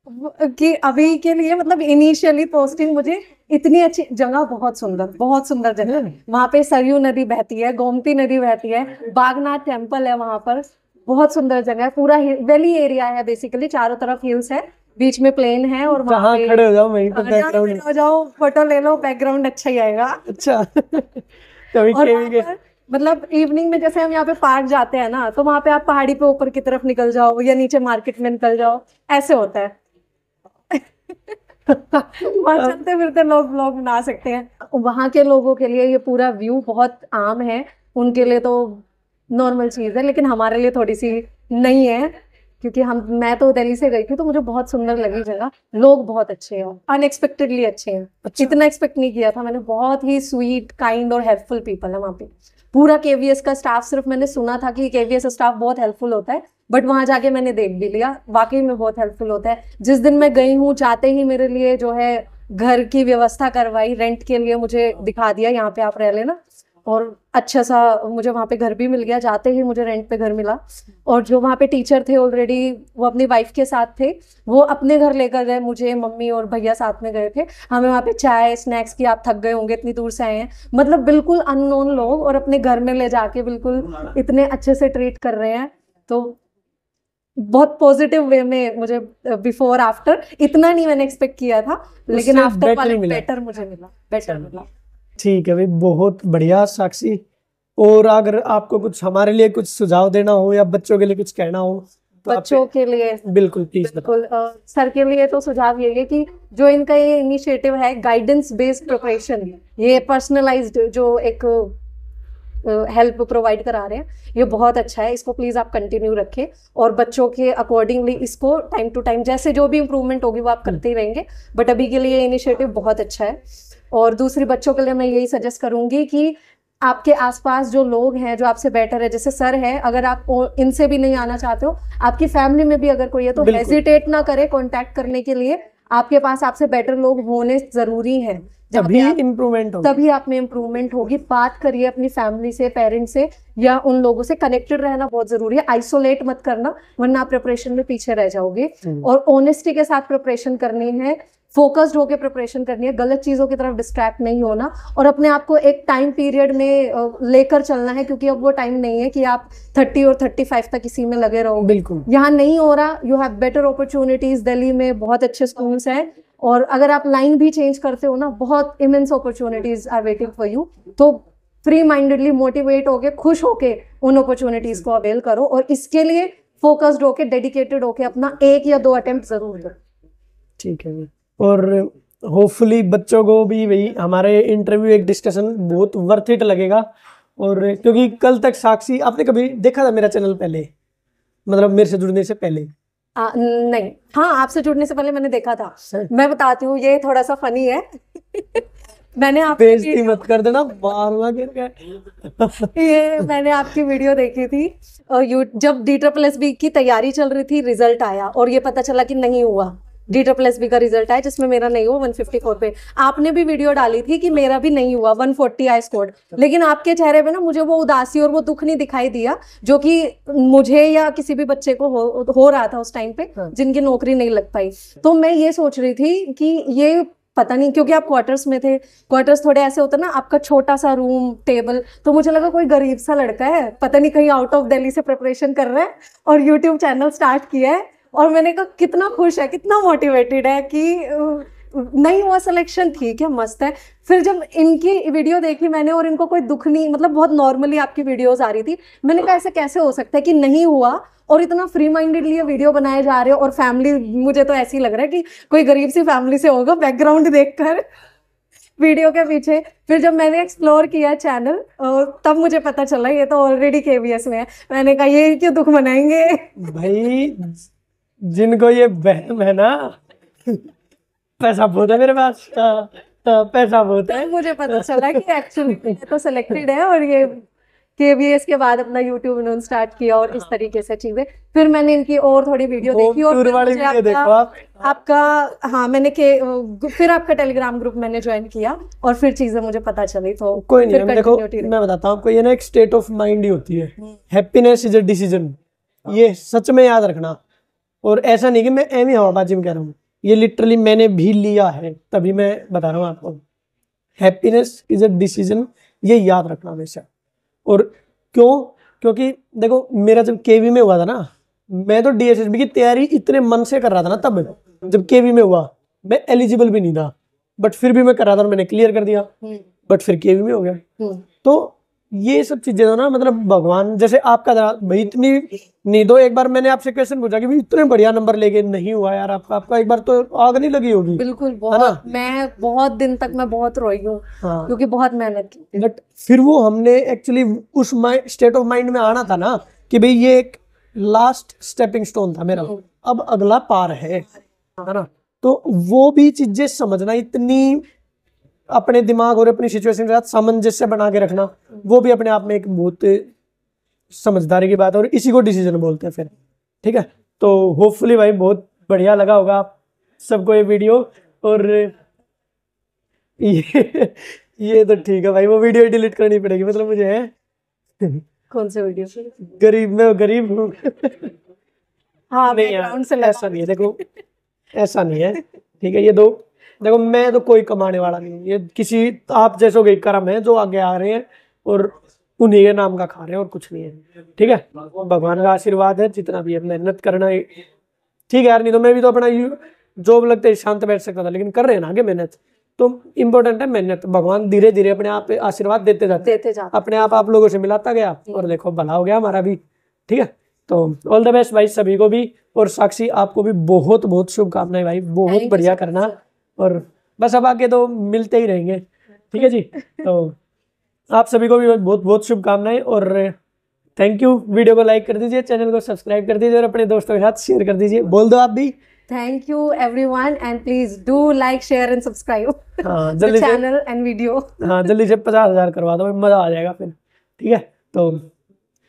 कि अभी के लिए मतलब इनिशियली पोस्टिंग मुझे इतनी अच्छी जगह, बहुत सुंदर जगह, वहाँ पे सरयू नदी बहती है, गोमती नदी बहती है, बागनाथ टेम्पल है वहाँ पर, बहुत सुंदर जगह है, पूरा वैली एरिया है बेसिकली, चारों तरफ हिल्स है, बीच में प्लेन है, और वहाँ पे खड़े हो जाओ वहीं पे बैकग्राउंड हो जाओ, फोटो ले लो, बैकग्राउंड अच्छा ही आएगा। अच्छा। और मतलब इवनिंग में जैसे हम यहाँ पे पार्क जाते हैं ना, तो वहाँ पे आप पहाड़ी पे ऊपर की तरफ निकल जाओ या नीचे मार्केट में निकल जाओ, ऐसे होता है। वहाँ चलते फिरते लोग व्लॉग बना सकते हैं। वहाँ के लोगों के लिए ये पूरा व्यू बहुत आम है, उनके लिए तो नॉर्मल चीज है, लेकिन हमारे लिए थोड़ी सी नहीं है, क्योंकि मैं तो दिल्ली से गई थी, तो मुझे बहुत सुंदर लगी जगह, लोग बहुत अच्छे हैं, अनएक्सपेक्टेडली अच्छे हैं। अच्छा। इतना एक्सपेक्ट नहीं किया था मैंने, बहुत ही स्वीट, काइंड और हेल्पफुल पीपल है वहाँ पे। पूरा केवीएस का स्टाफ, सिर्फ मैंने सुना था कि केवीएस स्टाफ बहुत हेल्पफुल होता है, बट वहां जाके मैंने देख भी लिया, वाकई में बहुत हेल्पफुल होता है। जिस दिन मैं गई हूँ, जाते ही मेरे लिए जो है घर की व्यवस्था करवाई, रेंट के लिए मुझे दिखा दिया यहाँ पे आप रह लेना, और अच्छा सा मुझे वहाँ पे घर भी मिल गया, जाते ही मुझे रेंट पे घर मिला। और जो वहाँ पे टीचर थे ऑलरेडी, वो अपनी वाइफ के साथ थे, वो अपने घर लेकर गए मुझे, मम्मी और भैया साथ में गए थे, हमें वहाँ पे चाय स्नैक्स की, आप थक गए होंगे इतनी दूर से आए हैं, मतलब बिल्कुल अननोन लोग, और अपने घर में ले जाके बिल्कुल इतने अच्छे से ट्रीट कर रहे हैं। तो बहुत पॉजिटिव वे में मुझे बिफोर आफ्टर इतना नहीं मैंने एक्सपेक्ट किया था, लेकिन आफ्टर वाला बेटर मुझे मिला, बेटर मिला। ठीक है भाई, बहुत बढ़िया साक्षी। और अगर आपको कुछ हमारे लिए कुछ सुझाव देना हो या बच्चों के लिए कुछ कहना हो तो बच्चों के लिए बिल्कुल प्लीज बिल्कुल सर के लिए तो सुझाव यही है कि जो इनका ये इनिशिएटिव है गाइडेंस बेस्ड प्रिपरेशन, ये पर्सनलाइज्ड जो एक हेल्प प्रोवाइड करा रहे हैं, ये बहुत अच्छा है। इसको प्लीज आप कंटिन्यू रखें और बच्चों के अकॉर्डिंगली इसको टाइम टू टाइम जैसे जो भी इम्प्रूवमेंट होगी वो आप करते ही रहेंगे, बट अभी के लिए ये इनिशिएटिव बहुत अच्छा है। और दूसरी बच्चों के लिए मैं यही सजेस्ट करूंगी कि आपके आसपास जो लोग हैं जो आपसे बेटर है, जैसे सर है, अगर आप इनसे भी नहीं आना चाहते हो, आपकी फैमिली में भी अगर कोई है तो हेजिटेट ना करे कांटेक्ट करने के लिए। आपके पास आपसे बेटर लोग होने जरूरी हैं, तभी इम्प्रूवमेंट होगी, तभी आप में इम्प्रूवमेंट होगी। बात करिए अपनी फैमिली से, पेरेंट्स से, या उन लोगों से कनेक्टेड रहना बहुत जरूरी है। आइसोलेट मत करना, वरना आप प्रिपरेशन में पीछे रह जाओगे। और ऑनेस्टी के साथ प्रिपरेशन करनी है, फोकस्ड होकर प्रिपरेशन करनी है, गलत चीजों की तरफ डिस्ट्रैक्ट नहीं होना, और अपने आप को एक टाइम पीरियड में लेकर चलना है, क्योंकि अब वो टाइम नहीं है कि आप 30 और 35 तक इसी में लगे रहो। बिल्कुल, यहाँ नहीं हो रहा। You have better opportunities, Delhi में बहुत अच्छे स्कूल्स हैं, और अगर आप लाइन भी चेंज करते हो ना, बहुत immense opportunities are waiting for you. तो फ्री माइंडेडली मोटिवेट होके, खुश होके उन अपॉर्चुनिटीज को अवेल करो, और इसके लिए फोकस्ड होके, डेडिकेटेड होके अपना 1 या 2 अटेम्प्ट जरूर दो। ठीक है। और होपफुली बच्चों को भी भाई हमारे इंटरव्यू एक डिस्कशन बहुत वर्थ इट लगेगा। और क्योंकि कल तक साक्षी आपने कभी देखा था मेरा चैनल पहले, मतलब मेरे से जुड़ने से पहले? नहीं, हाँ, आपसे जुड़ने से पहले मैंने देखा था। मैं बताती हूँ, ये थोड़ा सा फनी है। मैंने बेइज्जती मत कर देना, मारना गिर गया। ये मैंने आपकी वीडियो देखी थी जब DSSB की तैयारी चल रही थी, रिजल्ट आया और ये पता चला कि नहीं हुआ। DSSB का रिजल्ट आया जिसमें मेरा नहीं हुआ 154 पे। आपने भी वीडियो डाली थी कि मेरा भी नहीं हुआ, 140 आई स्कोर्ड, लेकिन आपके चेहरे पे ना मुझे वो उदासी और वो दुख नहीं दिखाई दिया जो कि मुझे या किसी भी बच्चे को हो रहा था उस टाइम पे, जिनकी नौकरी नहीं लग पाई। तो मैं ये सोच रही थी कि ये पता नहीं, क्योंकि आप क्वार्टर्स में थे, क्वार्टर्स थोड़े ऐसे होते ना, आपका छोटा सा रूम, टेबल, तो मुझे लगा कोई गरीब सा लड़का है, पता नहीं कहीं आउट ऑफ दिल्ली से प्रिपरेशन कर रहा है और यूट्यूब चैनल स्टार्ट किया है। और मैंने कहा कितना खुश है, कितना मोटिवेटेड है कि नहीं हुआ सिलेक्शन, ठीक है, मस्त है। फिर जब इनकी वीडियो देखी मैंने और इनको कोई दुख नहीं, मतलब बहुत नॉर्मली आपकी वीडियोस आ रही थी, मैंने कहा ऐसे कैसे हो सकता है कि नहीं हुआ और इतना फ्री माइंडेडली वीडियो बनाए जा रहे हो। और फैमिली, मुझे तो ऐसे ही लग रहा है कि कोई गरीब सी फैमिली से होगा बैकग्राउंड देखकर वीडियो के पीछे। फिर जब मैंने एक्सप्लोर किया चैनल तब मुझे पता चला ये तो ऑलरेडी KVS में है। मैंने कहा ये क्यों दुख मनाएंगे भाई, जिनको ये बहम है ना, पैसा बहुत है मेरे पास, पैसा बहुत है। मुझे पता चला कि एक्चुअली तो सिलेक्टेड है और ये KVS के बाद अपना यूट्यूब इन्होंने स्टार्ट किया और इस तरीके से चीजें। फिर मैंने इनकी और थोड़ी वीडियो देखी और फिर मुझे आपका हाँ मैंने फिर आपका टेलीग्राम ग्रुप मैंने ज्वाइन किया और फिर चीजें मुझे पता चली। तो कोई नहीं, देखो मैं बताता हूँ आपको, ये ना एक स्टेट ऑफ माइंड ही होती है। हैप्पीनेस इज अ डिसीजन, ये सच में याद रखना। और ऐसा नहीं कि मैं एम ही हवाबाजी में कह रहा हूँ, ये लिटरली मैंने भी लिया है, तभी मैं बता रहा हूँ आपको। हैप्पीनेस इज अ डिसीजन, ये याद रखना हमेशा। और क्यों? क्योंकि देखो मेरा जब KV में हुआ था ना, मैं तो DSSB की तैयारी इतने मन से कर रहा था ना, तब जब KV में हुआ मैं एलिजिबल भी नहीं था, बट फिर भी मैं कर रहा था और मैंने क्लियर कर दिया, बट फिर KV में हो गया। तो ये सब चीजें ना, मतलब भगवान जैसे आपका भाई इतनी नहीं दो। एक बार मैंने आपसे क्वेश्चन पूछा कि भाई इतने बढ़िया नंबर लेके नहीं हुआ यार आपका एक बार तो आग नहीं लगी होगी? बिल्कुल, बहुत, मैं बहुत दिन तक मैं बहुत रोई हूँ, हाँ, क्योंकि बहुत मेहनत की। बट फिर वो हमने एक्चुअली उस स्टेट ऑफ माइंड में आना था ना कि भाई ये एक लास्ट स्टेपिंग स्टोन था मेरा, अब अगला पार है ना। तो वो भी चीजें समझना, इतनी अपने दिमाग और अपनी सिचुएशन के साथ सामंजस्य बना के रखना, वो भी अपने आप में एक बहुत समझदारी की बात है और इसी को डिसीजन बोलते हैं फिर। ठीक है, तो होपफुली भाई बहुत बढ़िया लगा होगा आप सबको ये वीडियो। और ये तो ठीक है भाई, वो वीडियो डिलीट करनी पड़ेगी, मतलब मुझे है। कौन सी वीडियो? गरीब, मैं गरीब हूँ। हाँ, नहीं यार, ऐसा नहीं है, देखो ऐसा नहीं है, ठीक है। ये दो देखो, मैं तो कोई कमाने वाला नहीं हूँ, ये किसी आप जैसों के कर्म है जो आगे आ रहे हैं और उन्हीं के नाम का खा रहे हैं और कुछ नहीं है। ठीक है, भगवान का आशीर्वाद है, जितना भी है मेहनत करना है। ठीक है यार, नहीं तो मैं भी तो अपना जॉब लगते ही शांत बैठ सकता था, लेकिन कर रहे हैं ना आगे मेहनत, तो इम्पोर्टेंट है मेहनत। भगवान धीरे धीरे अपने आप आशीर्वाद देते जाते अपने आप लोगों से मिलाता गया, और देखो भला हो गया हमारा भी। ठीक है, तो ऑल द बेस्ट भाई सभी को भी, और साक्षी आपको भी बहुत बहुत शुभकामनाएं भाई, बहुत बढ़िया करना, और बस अब आगे तो मिलते ही रहेंगे। ठीक है जी, तो आप सभी को भी बहुत बहुत शुभकामनाएं, और थैंक यू। वीडियो को लाइक कर दीजिए, चैनल को सब्सक्राइब कर दीजिए, और अपने दोस्तों के साथ शेयर कर दीजिए। बोल दो आप भी। Thank you everyone, and please do like, share and subscribe the channel and video. हाँ, जल्दी से 50,000 करवा दो, मजा आ जाएगा फिर। ठीक है, तो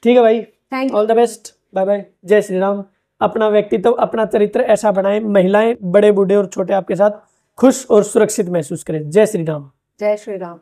ठीक है भाई, thank you, all the best, bye bye, जय श्री राम। अपना व्यक्तित्व, अपना चरित्र ऐसा बनाएं, महिलाएं बड़े बूढ़े और छोटे आपके साथ खुश और सुरक्षित महसूस करें। जय श्री राम। जय श्री राम।